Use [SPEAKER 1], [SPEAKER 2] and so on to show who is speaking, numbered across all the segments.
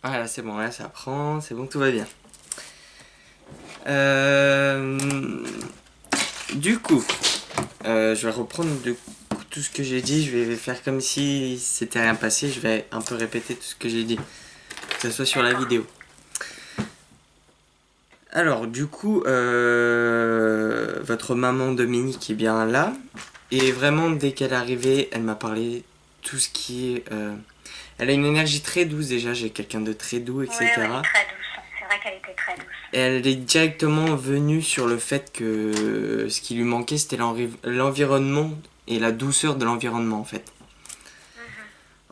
[SPEAKER 1] Ah là c'est bon, là ça prend, c'est bon, tout va bien. Euh, du coup, je vais reprendre tout ce que j'ai dit, je vais faire comme si c'était rien passé, je vais un peu répéter tout ce que j'ai dit, que ce soit sur la
[SPEAKER 2] D'accord.
[SPEAKER 1] vidéo. Alors du coup, votre maman Dominique est bien là, et vraiment dès qu'elle est arrivée, elle m'a parlé tout ce qui est... Elle a une énergie très douce déjà, j'ai quelqu'un de très doux,
[SPEAKER 2] Oui, elle est
[SPEAKER 1] etc.
[SPEAKER 2] très douce. C'est vrai qu'elle était très douce.
[SPEAKER 1] Et elle est directement venue sur le fait que ce qui lui manquait, c'était l'environnement et la douceur de l'environnement, en fait.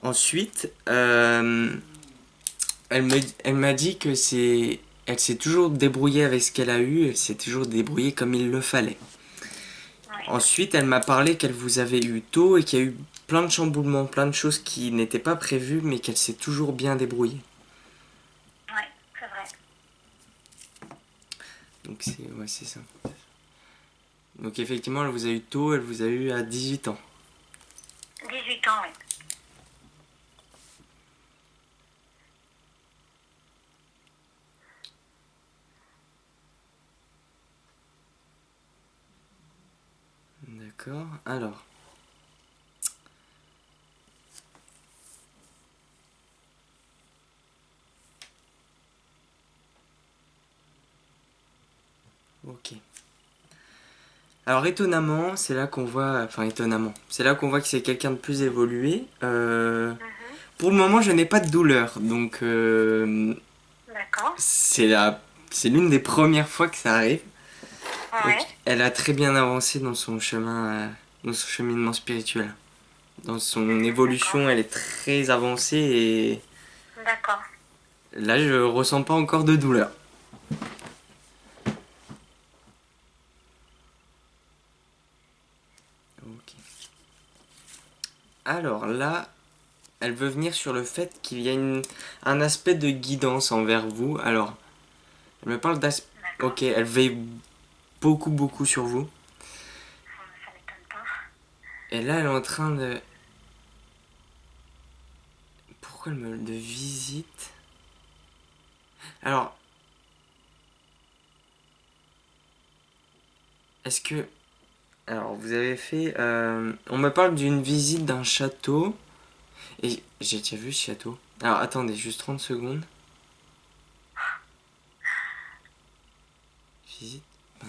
[SPEAKER 2] Mhm.
[SPEAKER 1] Ensuite, elle m'a dit que c'est... Elle s'est toujours débrouillée avec ce qu'elle a eu, elle s'est toujours débrouillée comme il le fallait.
[SPEAKER 2] Oui,
[SPEAKER 1] Ensuite, elle m'a parlé qu'elle vous avait eu tôt et qu'il y a eu plein de chamboulements, plein de choses qui n'étaient pas prévues, mais qu'elle s'est toujours bien débrouillée.
[SPEAKER 2] oui, c'est vrai.
[SPEAKER 1] Donc c'est ouais, c'est ça. Donc effectivement, elle vous a eu tôt, elle vous a eu à 18 ans.
[SPEAKER 2] 18 ans, oui.
[SPEAKER 1] D'accord. Alors, ok. Alors étonnamment, c'est là qu'on voit, enfin étonnamment, c'est là qu'on voit que c'est quelqu'un de plus évolué.
[SPEAKER 2] Mhm.
[SPEAKER 1] Pour le moment, je n'ai pas de douleur, donc
[SPEAKER 2] D'accord.
[SPEAKER 1] c'est c'est l'une des premières fois que ça arrive. Donc,
[SPEAKER 2] Oui,
[SPEAKER 1] elle a très bien avancé dans son chemin, dans son cheminement spirituel, dans son
[SPEAKER 2] d'accord.
[SPEAKER 1] évolution, elle est très avancée et
[SPEAKER 2] D'accord.
[SPEAKER 1] là, je ressens pas encore de douleur. Ok. Alors là, elle veut venir sur le fait qu'il y a un aspect de guidance envers vous. Alors, elle me parle d'aspect.
[SPEAKER 2] D'accord.
[SPEAKER 1] Ok, elle veille beaucoup, beaucoup sur vous.
[SPEAKER 2] Ça m'étonne pas.
[SPEAKER 1] Et là, elle est en train de. Pourquoi elle me de visite? Alors, est-ce que. Alors, vous avez fait. On me parle d'une visite d'un château. Et j'ai déjà vu ce château. Alors, attendez, juste 30 secondes. Visite. Hein.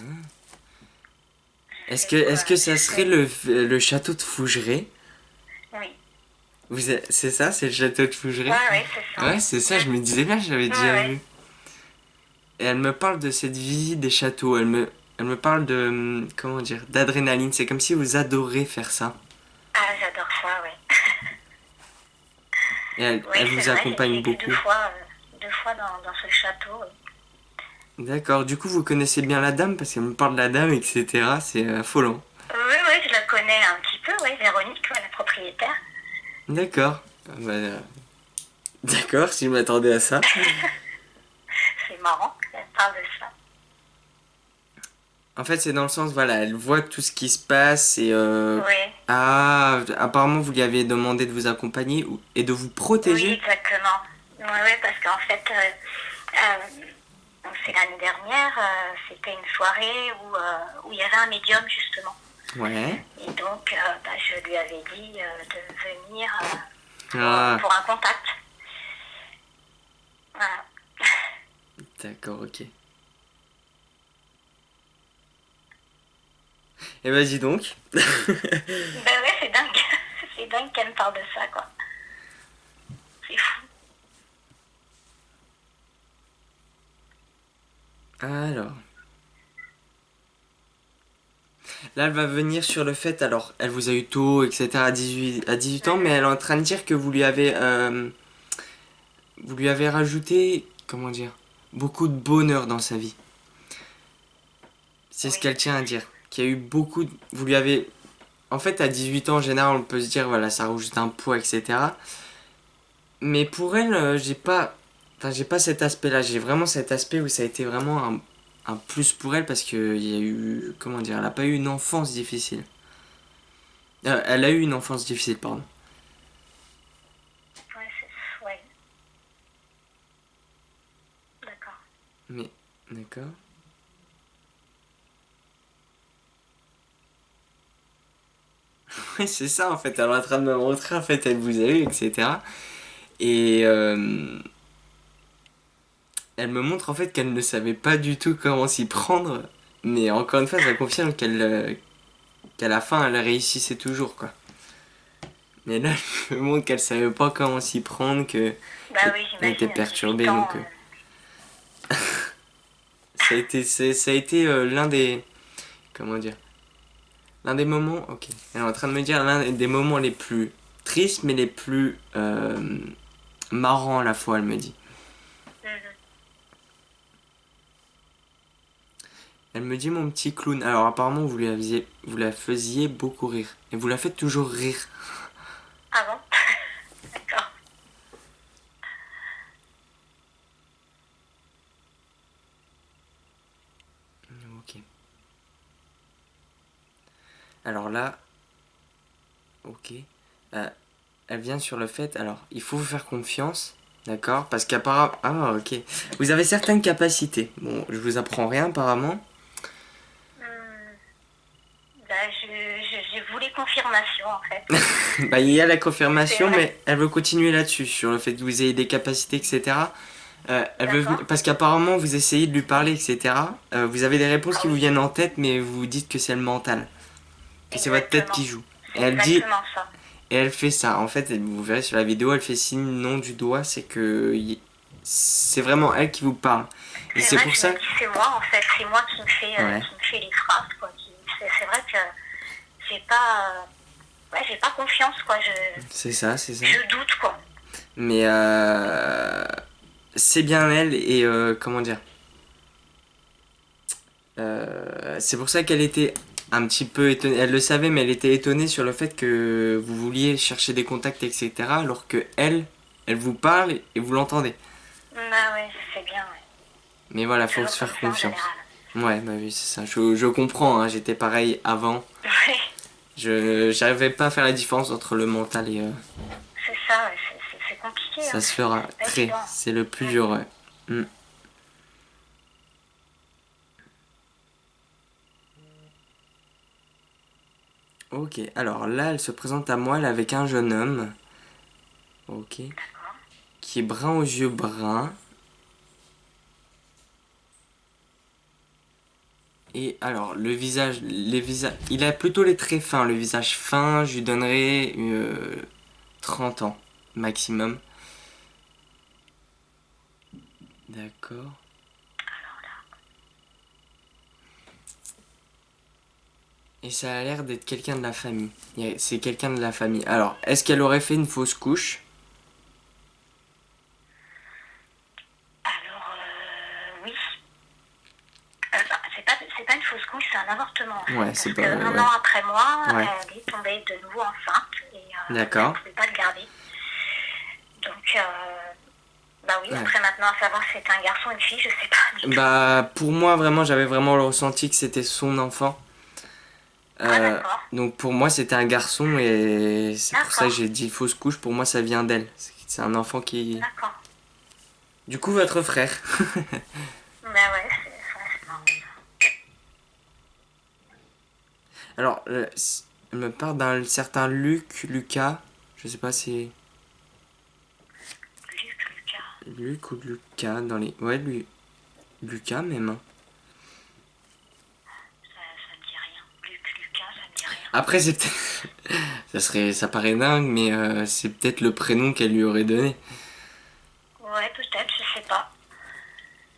[SPEAKER 2] J'essaie de quoi?
[SPEAKER 1] Est-ce que ça serait
[SPEAKER 2] J'essaie.
[SPEAKER 1] le château de Fougeray?
[SPEAKER 2] Oui.
[SPEAKER 1] C'est ça, c'est le château de Fougeray?
[SPEAKER 2] Ouais, ouais, c'est ça.
[SPEAKER 1] Ouais, c'est ça,
[SPEAKER 2] Mm.
[SPEAKER 1] je me disais bien, je l'avais
[SPEAKER 2] Ouais,
[SPEAKER 1] déjà
[SPEAKER 2] ouais.
[SPEAKER 1] vu. Et elle me parle de cette visite des châteaux. Elle me parle de, comment dire, d'adrénaline. C'est comme si vous adorez faire ça.
[SPEAKER 2] Ah, j'adore ça, ouais.
[SPEAKER 1] Et
[SPEAKER 2] Oui,
[SPEAKER 1] elle
[SPEAKER 2] c'est
[SPEAKER 1] vous
[SPEAKER 2] vrai,
[SPEAKER 1] accompagne
[SPEAKER 2] j'ai été
[SPEAKER 1] beaucoup.
[SPEAKER 2] deux fois dans ce château.
[SPEAKER 1] D'accord. Du coup, vous connaissez bien la dame parce qu'elle me parle de la dame, etc. C'est affolant.
[SPEAKER 2] Oui, oui, je la connais un petit peu, oui, Véronique, ouais, la propriétaire.
[SPEAKER 1] D'accord. D'accord, si je m'attendais à ça.
[SPEAKER 2] C'est marrant qu'elle parle de ça.
[SPEAKER 1] En fait, c'est dans le sens, voilà, elle voit tout ce qui se passe et
[SPEAKER 2] Oui,
[SPEAKER 1] ah, apparemment, vous lui avez demandé de vous accompagner et de vous
[SPEAKER 2] oui,
[SPEAKER 1] protéger.
[SPEAKER 2] exactement. Oui, oui, parce qu'en fait, c'est l'année dernière, c'était une soirée où il y avait un médium, justement.
[SPEAKER 1] Ouais.
[SPEAKER 2] Et donc, bah, je lui avais dit de venir
[SPEAKER 1] Ah,
[SPEAKER 2] pour un contact. Voilà.
[SPEAKER 1] d'accord, ok. Et vas-y donc.
[SPEAKER 2] Ben ouais, c'est dingue. C'est dingue qu'elle me parle de ça, quoi. C'est fou.
[SPEAKER 1] Alors, là, elle va venir sur le fait, alors, elle vous a eu tôt, etc., à 18 ans, mais
[SPEAKER 2] Mhm.
[SPEAKER 1] elle est en train de dire que vous lui avez rajouté, comment dire, beaucoup de bonheur dans sa vie. C'est ce
[SPEAKER 2] Oui,
[SPEAKER 1] qu'elle tient à dire. Qu'il y a eu beaucoup vous lui avez... En fait, à 18 ans, en général, on peut se dire, voilà, ça rajoute un poids, etc. Mais pour elle, j'ai pas... Enfin, j'ai pas cet aspect-là. J'ai vraiment cet aspect où ça a été vraiment un plus pour elle parce qu'il y a eu... Comment dire? Elle a pas eu une enfance difficile. Elle a eu une enfance difficile, pardon.
[SPEAKER 2] ouais, c'est ouais.
[SPEAKER 1] Mais, d'accord. Ouais, c'est ça en fait. Elle est en train de me montrer, en fait, elle vous a eu, etc. Et elle me montre en fait qu'elle ne savait pas du tout comment s'y prendre. Mais encore une fois, ça confirme qu'à la fin, elle réussissait toujours, quoi. Mais là, elle me montre qu'elle savait pas comment s'y prendre, que
[SPEAKER 2] Bah oui,
[SPEAKER 1] elle était
[SPEAKER 2] j'imagine, à
[SPEAKER 1] perturbée,
[SPEAKER 2] 18 ans.
[SPEAKER 1] donc ça a été l'un des, comment dire, l'un des moments, ok, elle est en train de me dire l'un des moments les plus tristes, mais les plus marrants à la fois, elle me dit.
[SPEAKER 2] Mhm.
[SPEAKER 1] Elle me dit mon petit clown. Alors apparemment vous la faisiez beaucoup rire. Et vous la faites toujours rire.
[SPEAKER 2] Ah bon? D'accord.
[SPEAKER 1] Ok. Alors là, ok. Euh, Elle vient sur le fait. Alors il faut vous faire confiance. D'accord. Parce qu'apparemment. Ah ok. Vous avez certaines capacités. Bon, je vous apprends rien apparemment.
[SPEAKER 2] Hmm. Bah, je voulais confirmation, en fait.
[SPEAKER 1] Bah il y a la
[SPEAKER 2] C'est
[SPEAKER 1] confirmation,
[SPEAKER 2] vrai.
[SPEAKER 1] mais elle veut continuer là-dessus. Sur le fait que vous ayez des capacités, etc.
[SPEAKER 2] D'accord.
[SPEAKER 1] Parce qu'apparemment vous essayez de lui parler, etc. Vous avez des réponses
[SPEAKER 2] Ah
[SPEAKER 1] qui vous
[SPEAKER 2] oui,
[SPEAKER 1] viennent en tête, mais vous dites que c'est le mental, que c'est votre tête
[SPEAKER 2] exactement.
[SPEAKER 1] qui joue. Et
[SPEAKER 2] C'est
[SPEAKER 1] elle dit,
[SPEAKER 2] exactement ça.
[SPEAKER 1] et elle fait ça. En fait, vous verrez sur la vidéo, elle fait signe non du doigt, c'est que c'est vraiment elle qui vous parle. Et
[SPEAKER 2] C'est
[SPEAKER 1] c'est
[SPEAKER 2] vrai
[SPEAKER 1] pour
[SPEAKER 2] que je me
[SPEAKER 1] ça,
[SPEAKER 2] dis, c'est moi, en fait. C'est moi
[SPEAKER 1] ouais,
[SPEAKER 2] qui me fait les phrases, quoi. C'est vrai que j'ai pas, ouais, j'ai pas confiance, quoi.
[SPEAKER 1] c'est ça, c'est ça.
[SPEAKER 2] Je doute, quoi.
[SPEAKER 1] Mais c'est bien elle et comment dire. C'est pour ça qu'elle était un petit peu étonnée. Elle le savait, mais elle était étonnée sur le fait que vous vouliez chercher des contacts, etc. Alors que elle vous parle et vous l'entendez.
[SPEAKER 2] Bah ouais, je sais bien, ouais.
[SPEAKER 1] Mais voilà,
[SPEAKER 2] C'est
[SPEAKER 1] faut
[SPEAKER 2] toujours
[SPEAKER 1] se
[SPEAKER 2] comme
[SPEAKER 1] faire
[SPEAKER 2] ça, en
[SPEAKER 1] confiance.
[SPEAKER 2] général.
[SPEAKER 1] Ouais, bah oui, c'est ça. Je comprends, hein, j'étais pareil avant.
[SPEAKER 2] Ouais,
[SPEAKER 1] J'arrivais pas à faire la différence entre le mental et
[SPEAKER 2] c'est ça, ouais. C'est compliqué, hein.
[SPEAKER 1] ça se fera
[SPEAKER 2] C'est pas
[SPEAKER 1] très.
[SPEAKER 2] évident.
[SPEAKER 1] C'est le plus
[SPEAKER 2] Mm.
[SPEAKER 1] dur, ouais. Hmm. Ok, alors là, elle se présente à moi, elle est avec un jeune homme. Ok.
[SPEAKER 2] D'accord.
[SPEAKER 1] Qui est brun aux yeux bruns. Et alors, le visage, les visages, il a plutôt les traits fins, le visage fin, je lui donnerais 30 ans maximum. D'accord. Et ça a l'air d'être quelqu'un de la famille. C'est quelqu'un de la famille. Alors, est-ce qu'elle aurait fait une fausse couche?
[SPEAKER 2] Alors, oui. C'est pas une fausse couche, c'est un avortement, en fait.
[SPEAKER 1] Ouais, c'est
[SPEAKER 2] Parce
[SPEAKER 1] pas.
[SPEAKER 2] qu'un
[SPEAKER 1] Ouais.
[SPEAKER 2] an après moi,
[SPEAKER 1] Ouais.
[SPEAKER 2] elle est tombée de nouveau enceinte et elle ne
[SPEAKER 1] D'accord.
[SPEAKER 2] pouvait pas le garder. Donc, bah oui,
[SPEAKER 1] Ouais.
[SPEAKER 2] après maintenant, à savoir si c'est un garçon ou une fille, je sais pas du tout.
[SPEAKER 1] Bah, pour moi, vraiment, j'avais vraiment le ressenti que c'était son enfant.
[SPEAKER 2] Ah, d'accord.
[SPEAKER 1] Donc, pour moi, c'était un garçon et c'est pour ça que
[SPEAKER 2] D'accord.
[SPEAKER 1] j'ai dit fausse couche. Pour moi, ça vient d'elle. C'est un enfant qui.
[SPEAKER 2] D'accord.
[SPEAKER 1] Du coup,
[SPEAKER 2] Ok.
[SPEAKER 1] votre frère.
[SPEAKER 2] Bah ouais, c'est marrant.
[SPEAKER 1] Alors, elle me parle d'un certain Lucas. Je sais pas si.
[SPEAKER 2] Lucas.
[SPEAKER 1] Luc ou Lucas dans les. Ouais, lui. Lucas même, hein.
[SPEAKER 2] Ça me dit rien. Lucas, ça me dit rien.
[SPEAKER 1] Après, c'est peut-être. Ça paraît dingue, mais c'est peut-être le prénom qu'elle lui aurait donné.
[SPEAKER 2] Ouais, peut-être, je sais pas.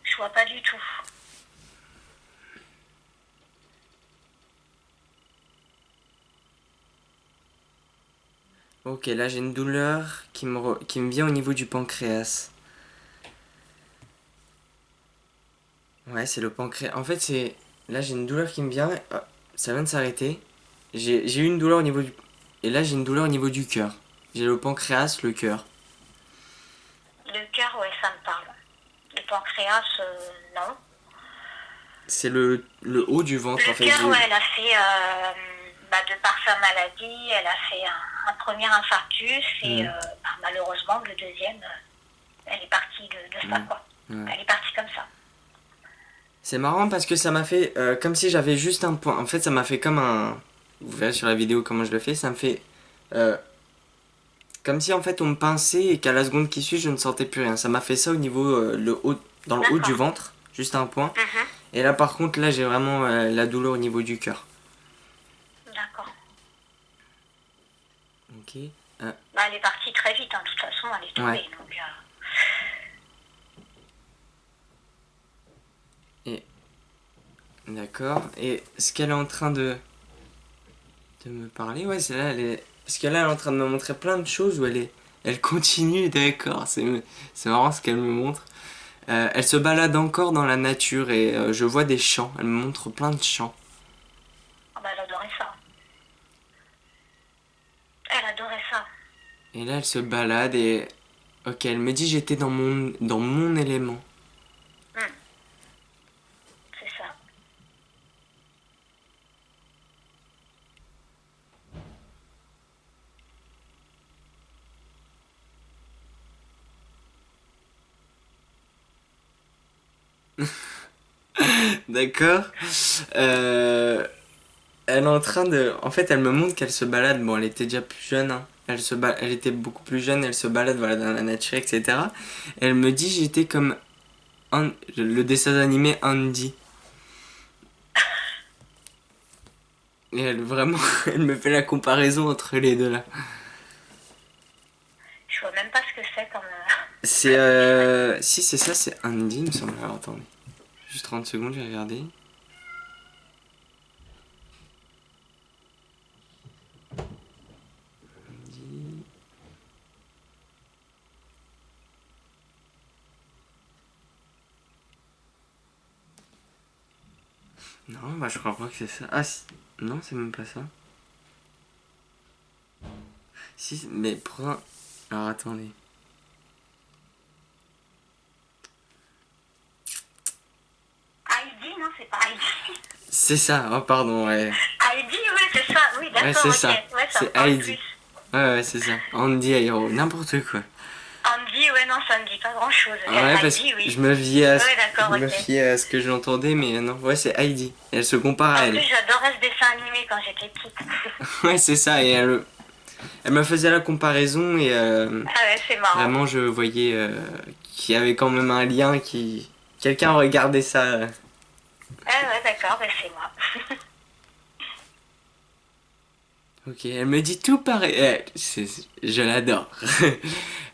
[SPEAKER 2] Je vois pas du tout.
[SPEAKER 1] Ok, là j'ai une douleur qui me vient au niveau du pancréas. Ouais, c'est le pancréas. En fait, c'est. Là j'ai une douleur qui me vient. Ah, ça vient de s'arrêter. J'ai eu une douleur au niveau du. Et là j'ai une douleur au niveau du cœur. J'ai le pancréas, le cœur.
[SPEAKER 2] Le cœur, ouais, ça me parle. Le pancréas, non.
[SPEAKER 1] C'est le haut du ventre en
[SPEAKER 2] Le
[SPEAKER 1] fait.
[SPEAKER 2] cœur, ouais, elle a fait, bah, de par sa maladie, elle a fait un premier infarctus et
[SPEAKER 1] Hmm,
[SPEAKER 2] bah, malheureusement, le deuxième, elle est partie de ça,
[SPEAKER 1] ouais,
[SPEAKER 2] quoi.
[SPEAKER 1] ouais.
[SPEAKER 2] Elle est partie comme ça.
[SPEAKER 1] C'est marrant parce que ça m'a fait comme si j'avais juste un point. En fait, ça m'a fait comme un. Vous verrez sur la vidéo comment je le fais. Ça me fait euh, comme si en fait on me pinçait et qu'à la seconde qui suit, je ne sentais plus rien. Ça m'a fait ça au niveau dans le haut du
[SPEAKER 2] D'accord.
[SPEAKER 1] ventre, juste un point.
[SPEAKER 2] Mhm.
[SPEAKER 1] Et là, par contre, là, j'ai vraiment la douleur au niveau du cœur.
[SPEAKER 2] D'accord.
[SPEAKER 1] Ok. Euh,
[SPEAKER 2] Bah, elle est partie très vite, hein. De toute façon, elle est tombée.
[SPEAKER 1] ouais.
[SPEAKER 2] Donc,
[SPEAKER 1] Et d'accord. Et ce qu'elle est en train de me parler, ouais, c'est là, elle est. Parce que là, elle est en train de me montrer plein de choses où elle est. Elle continue, d'accord. C'est marrant ce qu'elle me montre. Elle se balade encore dans la nature et je vois des champs. Elle me montre plein de champs.
[SPEAKER 2] ah bah, elle adorait ça. Elle adorait ça.
[SPEAKER 1] Et là, elle se balade et. Ok, elle me dit j'étais dans mon élément.
[SPEAKER 2] Hmm. C'est ça.
[SPEAKER 1] D'accord. Euh, Elle est en train de. En fait, elle me montre qu'elle se balade. Bon, elle était déjà plus jeune, hein. Elle était beaucoup plus jeune, elle se balade voilà, dans la nature, etc. Elle me dit j'étais comme le dessin animé Andy. Et elle vraiment, elle me fait la comparaison entre les deux là.
[SPEAKER 2] Je vois même pas ce que c'est comme
[SPEAKER 1] C'est
[SPEAKER 2] dessin animé.
[SPEAKER 1] si c'est ça, c'est Andy, il me semble. Alors attendez, juste 30 secondes, je vais regarder. Andy. Non, bah je crois pas que c'est ça. Ah si. Non, c'est même pas ça. Si, mais pourtant. Alors attendez.
[SPEAKER 2] Heidi, non, c'est pas Heidi.
[SPEAKER 1] C'est ça, oh pardon, ouais.
[SPEAKER 2] Heidi, ouais, c'est ça. Oui,
[SPEAKER 1] Ouais,
[SPEAKER 2] d'accord,
[SPEAKER 1] c'est
[SPEAKER 2] ok.
[SPEAKER 1] ça.
[SPEAKER 2] Ouais, ça me
[SPEAKER 1] C'est
[SPEAKER 2] parle
[SPEAKER 1] Heidi.
[SPEAKER 2] plus.
[SPEAKER 1] Ouais, ouais, c'est ça. Andy Hero, n'importe quoi.
[SPEAKER 2] Andy, ouais, non, ça me dit pas grand-chose.
[SPEAKER 1] Ouais, parce
[SPEAKER 2] Heidi,
[SPEAKER 1] que
[SPEAKER 2] oui.
[SPEAKER 1] je
[SPEAKER 2] Ouais, d'accord,
[SPEAKER 1] me
[SPEAKER 2] ok.
[SPEAKER 1] fiais à ce que je l'entendais, mais non, ouais, c'est Heidi. Et elle se compare à
[SPEAKER 2] En
[SPEAKER 1] elle.
[SPEAKER 2] plus, j'adorais ce dessin animé quand j'étais petite.
[SPEAKER 1] Ouais, c'est ça, et elle me faisait la comparaison, et
[SPEAKER 2] Ah ouais, c'est marrant.
[SPEAKER 1] vraiment, je voyais qu'il y avait quand même un lien qui. Quelqu'un regardait ça.
[SPEAKER 2] Ah ouais, d'accord, bah, c'est moi.
[SPEAKER 1] Ok, elle me dit tout pareil. Je l'adore.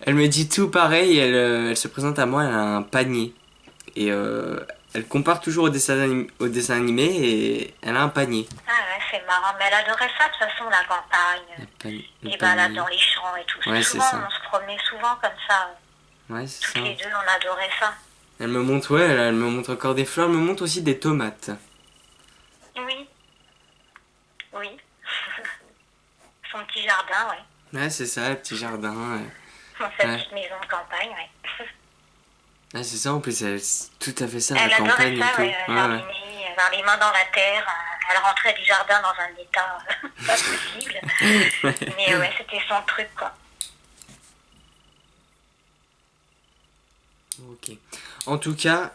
[SPEAKER 1] Elle me dit tout pareil, et elle se présente à moi, elle a un panier. Et elle compare toujours au dessin animé et elle a un panier.
[SPEAKER 2] Ah ouais, c'est marrant. Mais elle adorait ça, de toute façon, la campagne.
[SPEAKER 1] Le
[SPEAKER 2] Les balades
[SPEAKER 1] panier.
[SPEAKER 2] dans les champs et tout.
[SPEAKER 1] Ouais, c'est
[SPEAKER 2] Souvent,
[SPEAKER 1] ça.
[SPEAKER 2] on se promenait souvent comme ça.
[SPEAKER 1] Ouais, c'est
[SPEAKER 2] Toutes
[SPEAKER 1] ça.
[SPEAKER 2] les deux, on adorait ça.
[SPEAKER 1] Elle me montre, ouais, elle me montre encore des fleurs, elle me montre aussi des tomates.
[SPEAKER 2] Oui, oui. Son petit jardin, ouais.
[SPEAKER 1] Ouais, c'est ça, le petit jardin.
[SPEAKER 2] Dans sa
[SPEAKER 1] Ouais,
[SPEAKER 2] petite maison de campagne, ouais.
[SPEAKER 1] ouais c'est ça, en plus, c'est tout à fait ça, la
[SPEAKER 2] Elle adorait
[SPEAKER 1] campagne et
[SPEAKER 2] ça,
[SPEAKER 1] tout.
[SPEAKER 2] ouais,
[SPEAKER 1] Ouais, ouais.
[SPEAKER 2] jardiner, avoir les mains dans la terre. Elle rentrait du jardin dans un état pas possible. Mais ouais, c'était son truc, quoi.
[SPEAKER 1] Ok. En tout cas,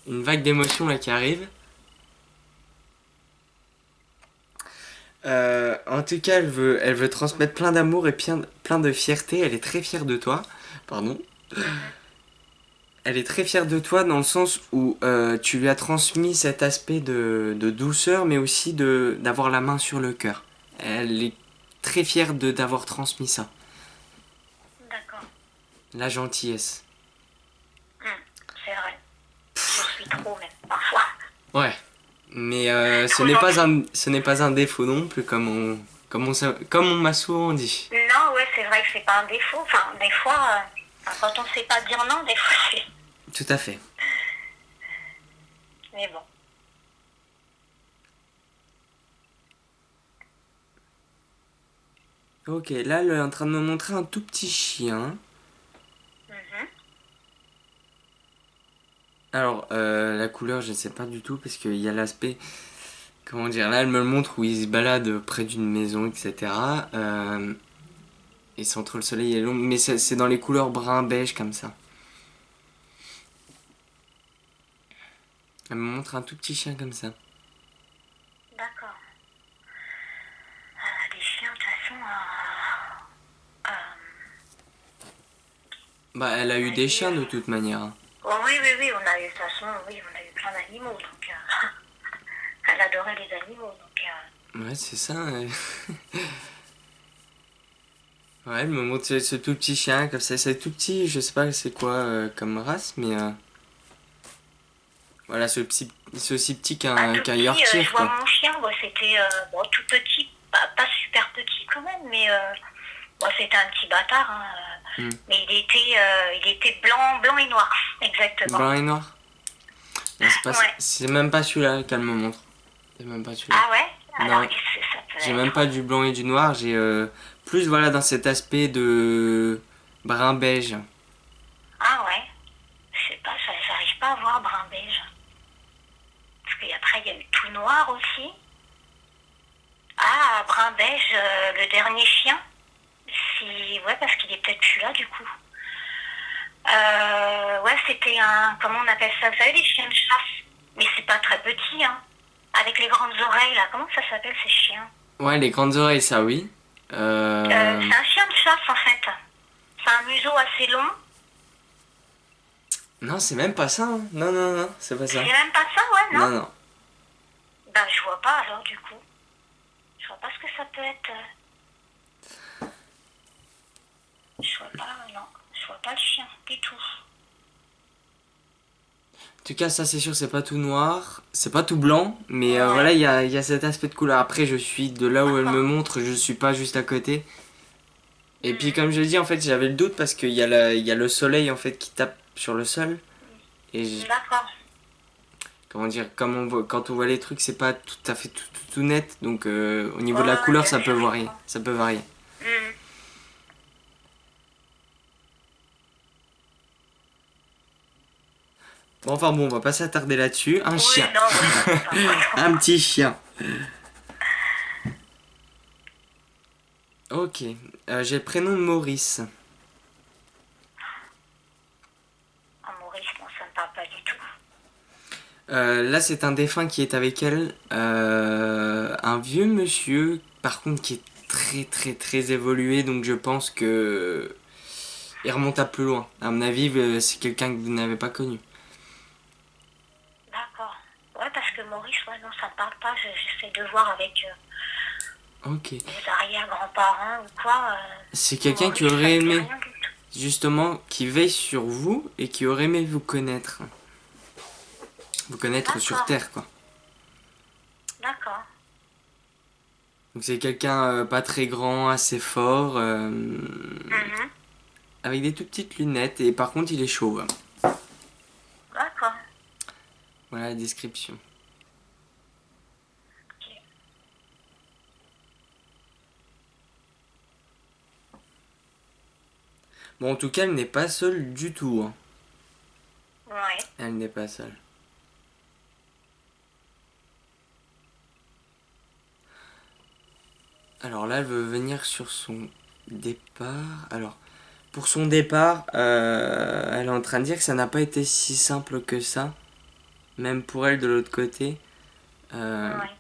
[SPEAKER 1] une vague d'émotions là qui arrive. En tout cas, elle veut transmettre plein d'amour et plein de fierté. Elle est très fière de toi. Pardon.
[SPEAKER 2] Mhm.
[SPEAKER 1] Elle est très fière de toi dans le sens où tu lui as transmis cet aspect de douceur, mais aussi d'avoir la main sur le cœur. Elle est très fière d'avoir transmis ça.
[SPEAKER 2] D'accord.
[SPEAKER 1] La gentillesse.
[SPEAKER 2] C'est vrai. Je suis trop, même, parfois.
[SPEAKER 1] Ouais. Mais
[SPEAKER 2] Trop gentil.
[SPEAKER 1] ce n'est pas un défaut non plus, comme on m'a souvent dit.
[SPEAKER 2] Non, ouais, c'est vrai que c'est pas un défaut. Enfin, des fois, enfin, quand on sait pas dire non, des fois, c'est...
[SPEAKER 1] Tout à fait.
[SPEAKER 2] Mais bon.
[SPEAKER 1] Ok, là, elle est en train de me montrer un tout petit chien.
[SPEAKER 2] Mhm.
[SPEAKER 1] Alors, la couleur, je ne sais pas du tout, parce qu'il y a l'aspect. Comment dire, là, elle me le montre où il se balade près d'une maison, etc. Et c'est entre le soleil et l'ombre, mais c'est dans les couleurs brun-beige comme ça. Elle me montre un tout petit chien comme ça.
[SPEAKER 2] D'accord. Les chiens, de toute façon,
[SPEAKER 1] Bah, elle a
[SPEAKER 2] on
[SPEAKER 1] eu
[SPEAKER 2] a
[SPEAKER 1] des
[SPEAKER 2] eu...
[SPEAKER 1] chiens de toute manière, hein.
[SPEAKER 2] oh, oui, oui, oui, on a eu, de toute façon, oui, on a eu plein d'animaux, donc elle adorait les animaux, donc...
[SPEAKER 1] Ouais, c'est ça. Ouais, ouais, elle me montre ce tout petit chien comme ça. C'est tout petit, je sais pas c'est quoi comme race, mais voilà, c'est aussi petit
[SPEAKER 2] Bah,
[SPEAKER 1] qu'un
[SPEAKER 2] tout
[SPEAKER 1] qu'un
[SPEAKER 2] petit, je
[SPEAKER 1] Yorkshire,
[SPEAKER 2] vois
[SPEAKER 1] quoi.
[SPEAKER 2] mon chien, bon, c'était bon, tout petit, pas super petit quand même, mais bon, c'était un petit bâtard, hein,
[SPEAKER 1] Hmm.
[SPEAKER 2] mais il était blanc, blanc et noir, exactement.
[SPEAKER 1] Blanc et noir. Non,
[SPEAKER 2] Ouais.
[SPEAKER 1] c'est même pas celui-là qu'elle me montre. C'est même pas celui-là.
[SPEAKER 2] Ah ouais? Alors,
[SPEAKER 1] Non,
[SPEAKER 2] qu'est-ce que ça peut
[SPEAKER 1] j'ai même
[SPEAKER 2] être?
[SPEAKER 1] pas du blanc et du noir. J'ai plus voilà dans cet aspect de brun beige.
[SPEAKER 2] Ah ouais? Je sais pas, j'arrive pas à voir brun beige. Parce qu'après, il y a eu tout noir aussi. Ah, brun beige, le dernier chien. Si, ouais, parce qu'il est peut-être plus là du coup. Ouais, c'était un, comment on appelle ça? Vous savez, les chiens de chasse. Mais c'est pas très petit, hein. Avec les grandes oreilles, là. Comment ça s'appelle ces chiens?
[SPEAKER 1] Ouais, les grandes oreilles, ça oui.
[SPEAKER 2] C'est un chien de chasse en fait. C'est un museau assez long.
[SPEAKER 1] Non, c'est même pas ça, hein. Non, non, non, c'est pas
[SPEAKER 2] C'est
[SPEAKER 1] ça.
[SPEAKER 2] même pas ça, ouais, non?
[SPEAKER 1] Non, non.
[SPEAKER 2] Ben, je vois pas alors du coup. Je vois pas ce que ça peut être. Je vois pas, non. Je vois pas le chien du tout.
[SPEAKER 1] En tout cas, ça c'est sûr, c'est pas tout noir, c'est pas tout blanc, mais
[SPEAKER 2] Ouais,
[SPEAKER 1] voilà, il y a cet aspect de couleur. Après, je suis de là où elle me
[SPEAKER 2] d'accord.
[SPEAKER 1] montre, je suis pas juste à côté. Et puis,
[SPEAKER 2] Mhm.
[SPEAKER 1] comme je dis, en fait, j'avais le doute parce qu'il y a il y a le soleil en fait qui tape sur le sol. Et
[SPEAKER 2] D'accord.
[SPEAKER 1] comment dire, comme on voit, quand on voit les trucs, c'est pas tout à fait tout net. Donc, au niveau
[SPEAKER 2] Ouais,
[SPEAKER 1] de la
[SPEAKER 2] ouais,
[SPEAKER 1] couleur,
[SPEAKER 2] bien
[SPEAKER 1] ça peut
[SPEAKER 2] sûr, je
[SPEAKER 1] varier.
[SPEAKER 2] comprends.
[SPEAKER 1] Ça peut varier.
[SPEAKER 2] Mhm.
[SPEAKER 1] Bon, enfin bon, on va pas s'attarder là-dessus. Un
[SPEAKER 2] Oui,
[SPEAKER 1] chien.
[SPEAKER 2] non, ouais, non, c'est pas
[SPEAKER 1] Un
[SPEAKER 2] important.
[SPEAKER 1] petit chien. Ok. J'ai le prénom de Maurice.
[SPEAKER 2] Ah, Maurice, non, ça me parle pas du tout.
[SPEAKER 1] Là, c'est un défunt qui est avec elle. Un vieux monsieur, par contre, qui est très très très évolué. Donc, je pense que il remonte à plus loin. À mon avis, c'est quelqu'un que vous n'avez pas connu.
[SPEAKER 2] D'accord. Ouais, parce que Maurice, ouais, non, ça me parle pas. J'essaie de voir avec
[SPEAKER 1] Ok.
[SPEAKER 2] les arrière-grands-parents ou quoi.
[SPEAKER 1] C'est quelqu'un qui
[SPEAKER 2] Maurice, ça
[SPEAKER 1] aurait
[SPEAKER 2] me dit
[SPEAKER 1] aimé,
[SPEAKER 2] rien du tout.
[SPEAKER 1] justement, qui veille sur vous et qui aurait aimé vous connaître. Vous connaître sur
[SPEAKER 2] D'accord,
[SPEAKER 1] Terre, quoi.
[SPEAKER 2] d'accord.
[SPEAKER 1] Donc, c'est quelqu'un pas très grand, assez fort,
[SPEAKER 2] Mhm.
[SPEAKER 1] avec des tout petites lunettes. Et par contre, il est chauve.
[SPEAKER 2] D'accord.
[SPEAKER 1] Voilà la description.
[SPEAKER 2] Ok.
[SPEAKER 1] Bon, en tout cas, elle n'est pas seule du tout, hein.
[SPEAKER 2] Ouais.
[SPEAKER 1] Elle n'est pas seule. Alors là, elle veut venir sur son départ. Alors, pour son départ, elle est en train de dire que ça n'a pas été si simple que ça. Même pour elle de l'autre côté. Euh,
[SPEAKER 2] Ouais.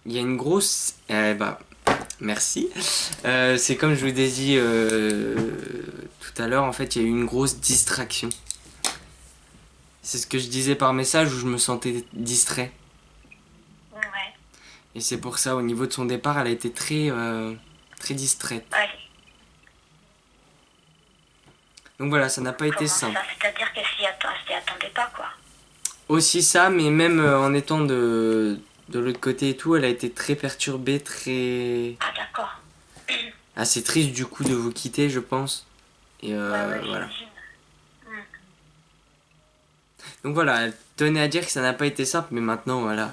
[SPEAKER 1] Il y a une grosse... bah, merci. C'est comme je vous ai dit tout à l'heure, en fait, il y a eu une grosse distraction. C'est ce que je disais par message où je me sentais distrait.
[SPEAKER 2] Ouais.
[SPEAKER 1] Et c'est pour ça, au niveau de son départ, elle a été très distraite.
[SPEAKER 2] Allez.
[SPEAKER 1] Donc voilà, ça n'a pas été
[SPEAKER 2] Comment ça?
[SPEAKER 1] simple.
[SPEAKER 2] C'est-à-dire qu'elle s'y attendait pas, quoi.
[SPEAKER 1] Aussi ça, mais même en étant de l'autre côté et tout, elle a été très perturbée, très...
[SPEAKER 2] Ah, d'accord.
[SPEAKER 1] assez triste du coup de vous quitter, je pense. Et
[SPEAKER 2] Ouais, ouais,
[SPEAKER 1] voilà.
[SPEAKER 2] j'imagine. Hmm.
[SPEAKER 1] Donc voilà, elle tenait à dire que ça n'a pas été simple, mais maintenant, voilà,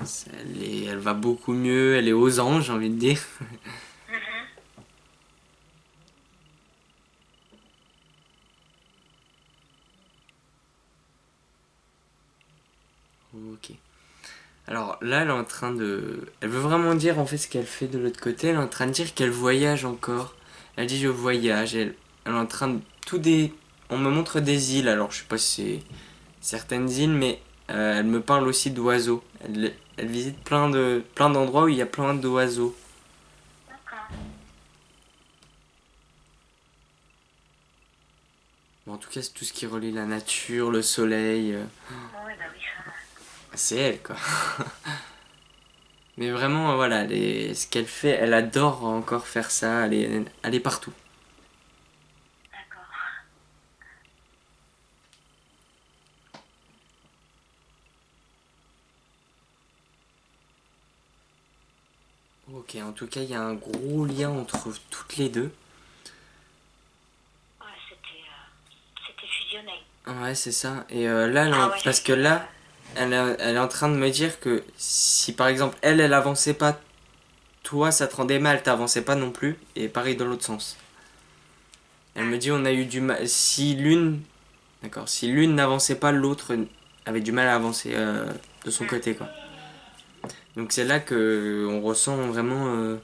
[SPEAKER 1] elle va beaucoup mieux, elle est aux anges, j'ai envie de dire.
[SPEAKER 2] Mhm.
[SPEAKER 1] Ok. Alors là, elle est en train de... Elle veut vraiment dire en fait ce qu'elle fait de l'autre côté. Elle est en train de dire qu'elle voyage encore. Elle dit je voyage. Elle est en train de... On me montre des îles. Alors je sais pas si c'est certaines îles, mais elle me parle aussi d'oiseaux. Elle visite plein d'endroits où il y a plein d'oiseaux.
[SPEAKER 2] D'accord.
[SPEAKER 1] Bon, en tout cas, c'est tout ce qui relie la nature, le soleil.
[SPEAKER 2] Oui, bah oui, ça.
[SPEAKER 1] C'est elle, quoi. Mais vraiment, voilà, ce qu'elle fait, elle adore encore faire ça. Elle est partout.
[SPEAKER 2] D'accord.
[SPEAKER 1] Ok, en tout cas, il y a un gros lien entre toutes les deux.
[SPEAKER 2] Ouais, c'était fusionnel.
[SPEAKER 1] Ouais, c'est ça. Et là,
[SPEAKER 2] Ah ouais,
[SPEAKER 1] parce que
[SPEAKER 2] c'était.
[SPEAKER 1] là, elle est en train de me dire que si par exemple, elle avançait pas, toi, ça te rendait mal, t'avançais pas non plus. Et pareil dans l'autre sens. Elle me dit, on a eu du mal. Si l'une, d'accord, si l'une n'avançait pas, l'autre avait du mal à avancer de son côté, quoi. Donc c'est là que on ressent vraiment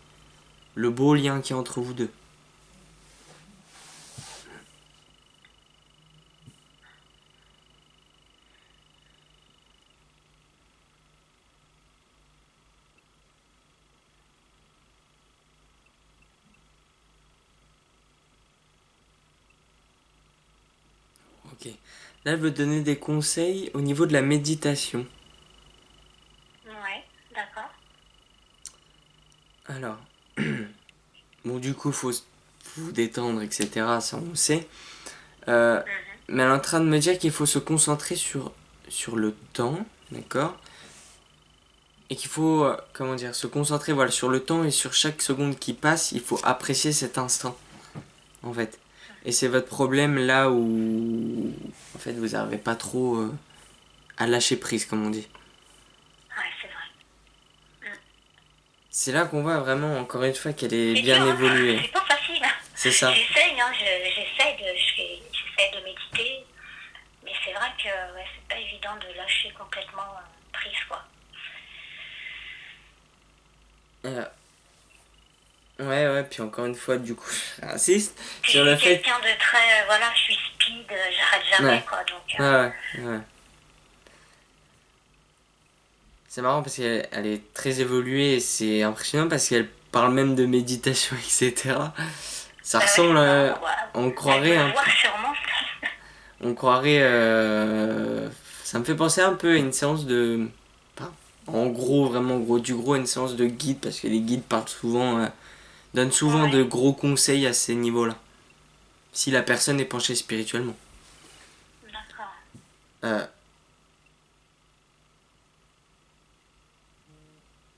[SPEAKER 1] le beau lien qu'il y a entre vous deux. Ok. Là, elle veut donner des conseils au niveau de la méditation.
[SPEAKER 2] Ouais, d'accord.
[SPEAKER 1] Alors, bon, du coup, faut vous détendre, etc. Ça, on le sait.
[SPEAKER 2] Mhm.
[SPEAKER 1] Mais elle est en train de me dire qu'il faut se concentrer sur le temps, d'accord? Et qu'il faut, comment dire, se concentrer voilà, sur le temps et sur chaque seconde qui passe, il faut apprécier cet instant, en fait. Et c'est votre problème là où, en fait, vous n'arrivez pas trop à lâcher prise, comme on dit.
[SPEAKER 2] Ouais, c'est vrai. Mm.
[SPEAKER 1] C'est là qu'on voit vraiment, encore une fois, qu'elle est
[SPEAKER 2] C'est dur,
[SPEAKER 1] bien
[SPEAKER 2] hein.
[SPEAKER 1] évoluée.
[SPEAKER 2] C'est pas facile.
[SPEAKER 1] C'est ça.
[SPEAKER 2] J'essaye, hein. J'essaie de méditer. Mais c'est vrai que ouais, c'est pas évident de lâcher complètement prise, quoi.
[SPEAKER 1] Euh, ouais, ouais, puis encore une fois, du coup, j'insiste
[SPEAKER 2] Puis
[SPEAKER 1] sur
[SPEAKER 2] je
[SPEAKER 1] le
[SPEAKER 2] suis
[SPEAKER 1] fait.
[SPEAKER 2] quelqu'un de très. Voilà, je suis speed, j'arrête jamais,
[SPEAKER 1] Ouais,
[SPEAKER 2] quoi. Donc,
[SPEAKER 1] ouais, ouais, ouais. C'est marrant parce qu'elle est très évoluée et c'est impressionnant parce qu'elle parle même de méditation, etc. Ça
[SPEAKER 2] bah ouais,
[SPEAKER 1] ressemble,
[SPEAKER 2] c'est marrant. Ouais.
[SPEAKER 1] on
[SPEAKER 2] Elle
[SPEAKER 1] croirait
[SPEAKER 2] me
[SPEAKER 1] un
[SPEAKER 2] voit
[SPEAKER 1] peu,
[SPEAKER 2] sûrement.
[SPEAKER 1] on croirait, ça me fait penser un peu à une séance de, enfin, en gros, vraiment gros du gros, une séance de guide parce que les guides parlent souvent, donnent souvent
[SPEAKER 2] Ouais,
[SPEAKER 1] de gros conseils à ces niveaux-là. Si la personne est penchée spirituellement.
[SPEAKER 2] d'accord.
[SPEAKER 1] Euh,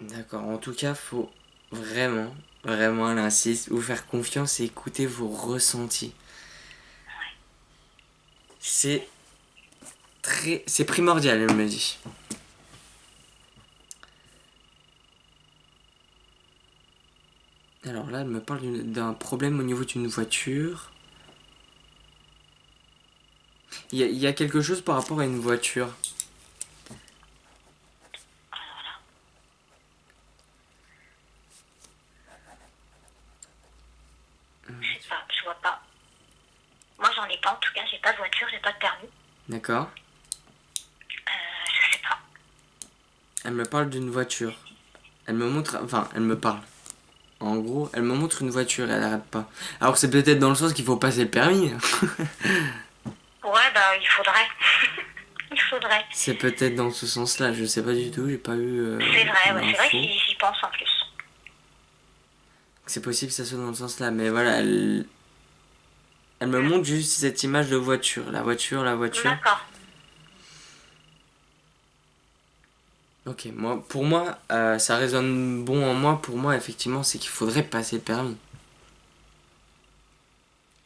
[SPEAKER 1] d'accord, en tout cas, faut vraiment, vraiment, elle insiste, vous faire confiance et écouter vos ressentis.
[SPEAKER 2] Ouais, je
[SPEAKER 1] C'est
[SPEAKER 2] sais.
[SPEAKER 1] c'est primordial, elle me dit. Alors là, elle me parle d'un problème au niveau d'une voiture. Il y a quelque chose par rapport à une voiture.
[SPEAKER 2] Alors là, je sais pas, je vois pas. Moi, j'en ai pas, en tout cas, j'ai pas de voiture, j'ai pas de permis.
[SPEAKER 1] D'accord.
[SPEAKER 2] Je sais pas.
[SPEAKER 1] Elle me parle d'une voiture. Elle me montre, enfin, elle me parle. En gros, elle me montre une voiture, elle arrête pas. Alors c'est peut-être dans le sens qu'il faut passer le permis.
[SPEAKER 2] Ouais, bah, il faudrait. Il faudrait.
[SPEAKER 1] C'est peut-être dans ce sens-là, je sais pas du tout, j'ai pas eu
[SPEAKER 2] C'est vrai, ouais, c'est vrai que
[SPEAKER 1] l'info.
[SPEAKER 2] j'y pense en plus.
[SPEAKER 1] C'est possible que ça soit dans le sens là, mais voilà, elle me
[SPEAKER 2] Hmm.
[SPEAKER 1] montre juste cette image de voiture. La voiture, la voiture.
[SPEAKER 2] D'accord.
[SPEAKER 1] Ok, moi, pour moi, ça résonne bon en moi. Pour moi, effectivement, c'est qu'il faudrait passer le permis.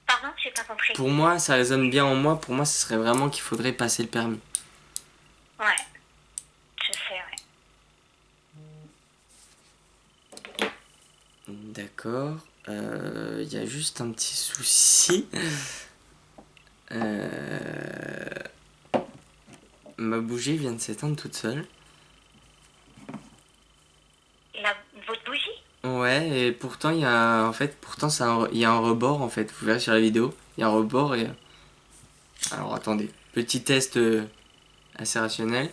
[SPEAKER 2] Pardon, j'ai pas compris.
[SPEAKER 1] Pour moi, ça résonne bien en moi. Pour moi, ce serait vraiment qu'il faudrait passer le permis.
[SPEAKER 2] Ouais, je sais, ouais.
[SPEAKER 1] D'accord. Il y a juste un petit souci. Ma bougie vient de s'éteindre toute seule.
[SPEAKER 2] Votre bougie?
[SPEAKER 1] Ouais, et pourtant, il y a, en fait, pourtant, il y a un rebord, en fait. Vous verrez sur la vidéo. Il y a un rebord et... Alors, attendez. Petit test assez rationnel.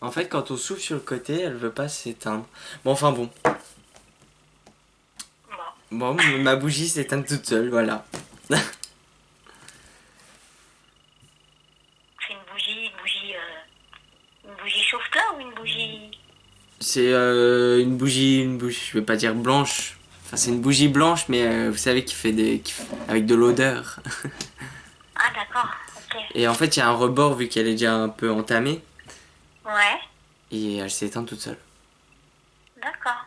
[SPEAKER 1] En fait, quand on souffle sur le côté, elle veut pas s'éteindre. Bon, enfin bon.
[SPEAKER 2] Bon.
[SPEAKER 1] Bon, ma bougie s'éteint toute seule, voilà.
[SPEAKER 2] C'est une bougie chauffe-plat ou une bougie...
[SPEAKER 1] C'est une bougie, je vais pas dire blanche. Enfin, c'est une bougie blanche, mais vous savez, avec de l'odeur.
[SPEAKER 2] Ah d'accord, ok.
[SPEAKER 1] Et en fait, il y a un rebord vu qu'elle est déjà un peu entamée.
[SPEAKER 2] Ouais,
[SPEAKER 1] Et elle s'éteint toute seule.
[SPEAKER 2] d'accord.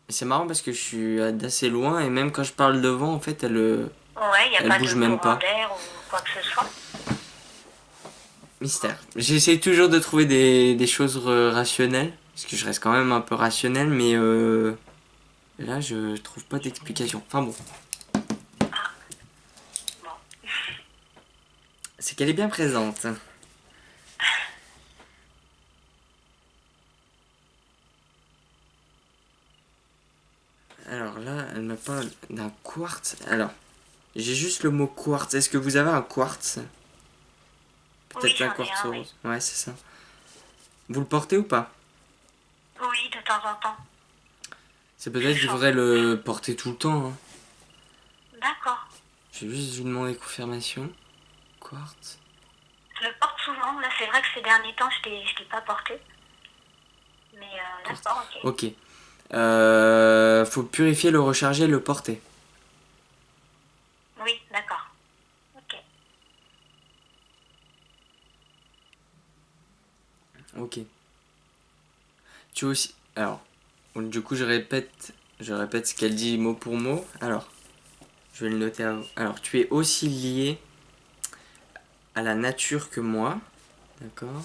[SPEAKER 1] Et c'est marrant parce que je suis d'assez loin et même quand je parle devant, en fait,
[SPEAKER 2] Ouais, il n'y a
[SPEAKER 1] elle
[SPEAKER 2] pas
[SPEAKER 1] bouge
[SPEAKER 2] de
[SPEAKER 1] même
[SPEAKER 2] courant
[SPEAKER 1] pas.
[SPEAKER 2] d'air ou quoi que ce soit.
[SPEAKER 1] Mystère. J'essaie toujours de trouver des choses rationnelles. Parce que je reste quand même un peu rationnel, mais là, je trouve pas d'explication. Enfin bon.
[SPEAKER 2] Ah, bon.
[SPEAKER 1] C'est qu'elle est bien présente. Alors là, elle me parle d'un quartz. Alors, j'ai juste le mot quartz. Est-ce que vous avez un quartz?
[SPEAKER 2] Oui,
[SPEAKER 1] Peut-être un
[SPEAKER 2] j'en ai
[SPEAKER 1] quartz
[SPEAKER 2] un, oui.
[SPEAKER 1] rose. Ouais, c'est ça. Vous le portez ou pas?
[SPEAKER 2] Oui, de temps en temps.
[SPEAKER 1] C'est
[SPEAKER 2] Je
[SPEAKER 1] peut-être qu'il
[SPEAKER 2] sens.
[SPEAKER 1] faudrait le porter tout le temps. Hein.
[SPEAKER 2] D'accord.
[SPEAKER 1] Je vais juste lui demander confirmation. Quartz.
[SPEAKER 2] Je le porte souvent. Là, c'est vrai que ces derniers temps, je l'ai pas porté. Mais
[SPEAKER 1] Quartz.
[SPEAKER 2] d'accord, ok.
[SPEAKER 1] Ok. Faut purifier, le recharger, le porter.
[SPEAKER 2] Oui, d'accord. Ok.
[SPEAKER 1] Ok. Tu aussi. Alors, du coup, je répète ce qu'elle dit mot pour mot. Alors, je vais le noter. Alors, tu es aussi lié à la nature que moi. D'accord.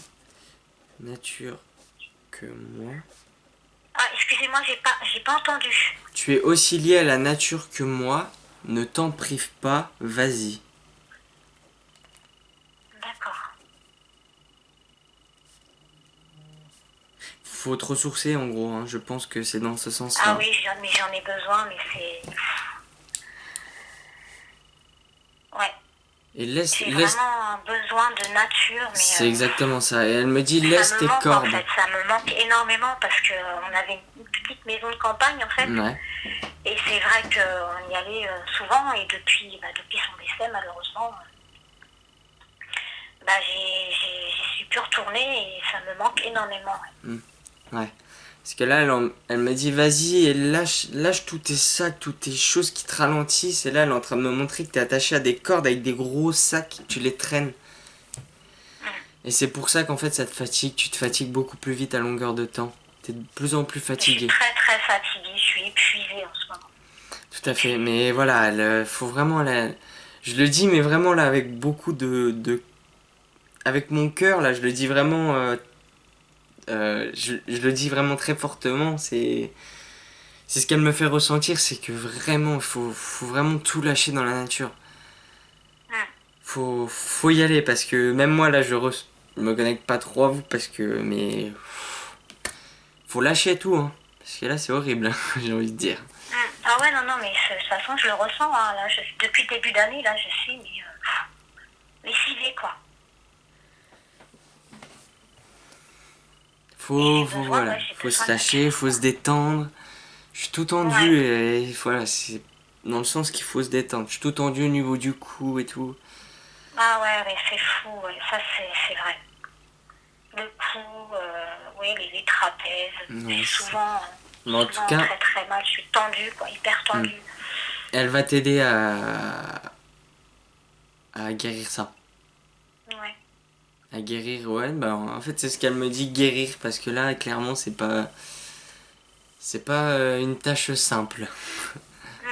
[SPEAKER 1] Nature que moi.
[SPEAKER 2] Ah, excusez-moi, j'ai pas entendu.
[SPEAKER 1] Tu es aussi lié à la nature que moi. Ne t'en prive pas. Vas-y.
[SPEAKER 2] D'accord.
[SPEAKER 1] Faut te ressourcer en gros. Hein. Je pense que c'est dans ce
[SPEAKER 2] Ah
[SPEAKER 1] sens-là.
[SPEAKER 2] oui, mais j'en ai besoin, mais c'est... Ouais.
[SPEAKER 1] Et
[SPEAKER 2] J'ai vraiment un besoin de nature, mais
[SPEAKER 1] c'est exactement ça. Et elle me dit
[SPEAKER 2] ça
[SPEAKER 1] laisse
[SPEAKER 2] me
[SPEAKER 1] tes
[SPEAKER 2] manque en
[SPEAKER 1] cordes.
[SPEAKER 2] fait. Ça me manque énormément parce que on avait une petite maison de campagne en fait.
[SPEAKER 1] Ouais.
[SPEAKER 2] Et c'est vrai qu'on y allait souvent et depuis son décès malheureusement, j'y suis plus retournée et ça me manque énormément.
[SPEAKER 1] Ouais. Parce que là, elle me dit vas-y et lâche tous tes sacs, toutes tes choses qui te ralentissent. Et là, elle est en train de me montrer que t'es attaché à des cordes avec des gros sacs, tu les traînes. Et c'est pour ça qu'en fait, ça te fatigue. Tu te fatigues beaucoup plus vite à longueur de temps. T'es de plus en plus
[SPEAKER 2] Je suis
[SPEAKER 1] fatigué.
[SPEAKER 2] très très fatiguée, je suis épuisée en ce moment.
[SPEAKER 1] Tout à fait. Mais voilà, faut vraiment je le dis, mais vraiment là, avec beaucoup avec mon cœur, là, je le dis vraiment. Je le dis vraiment très fortement. C'est ce qu'elle me fait ressentir, c'est que vraiment, faut vraiment tout lâcher dans la nature. Faut y aller parce que même moi là, je me connecte pas trop à vous parce que, mais faut lâcher tout, hein. Parce que là, c'est horrible, hein, j'ai envie de dire.
[SPEAKER 2] Ah ouais, non, non, mais de toute façon, je le ressens. Hein, là, depuis le début d'année, là, je suis lessivée, quoi.
[SPEAKER 1] Voilà,
[SPEAKER 2] J'ai
[SPEAKER 1] faut
[SPEAKER 2] besoin
[SPEAKER 1] se
[SPEAKER 2] de
[SPEAKER 1] lâcher,
[SPEAKER 2] nature,
[SPEAKER 1] faut
[SPEAKER 2] quoi.
[SPEAKER 1] se détendre. Je suis tout tendu
[SPEAKER 2] Ouais.
[SPEAKER 1] et voilà, c'est dans le sens qu'il faut se détendre. Je suis tout tendu au niveau du cou et tout.
[SPEAKER 2] Ah ouais, ouais, c'est fou, ouais. Ça, c'est vrai. Le cou, oui, les trapèzes.
[SPEAKER 1] Ouais,
[SPEAKER 2] J'ai
[SPEAKER 1] c'est ça.
[SPEAKER 2] souvent,
[SPEAKER 1] Mais en tout
[SPEAKER 2] souvent
[SPEAKER 1] cas,
[SPEAKER 2] très très mal. Je suis tendue, quoi, hyper tendue.
[SPEAKER 1] elle va t'aider à guérir ça.
[SPEAKER 2] Ouais.
[SPEAKER 1] À guérir, ouais, bah en fait c'est ce qu'elle me dit, guérir, parce que là clairement c'est pas une tâche simple.
[SPEAKER 2] Mm.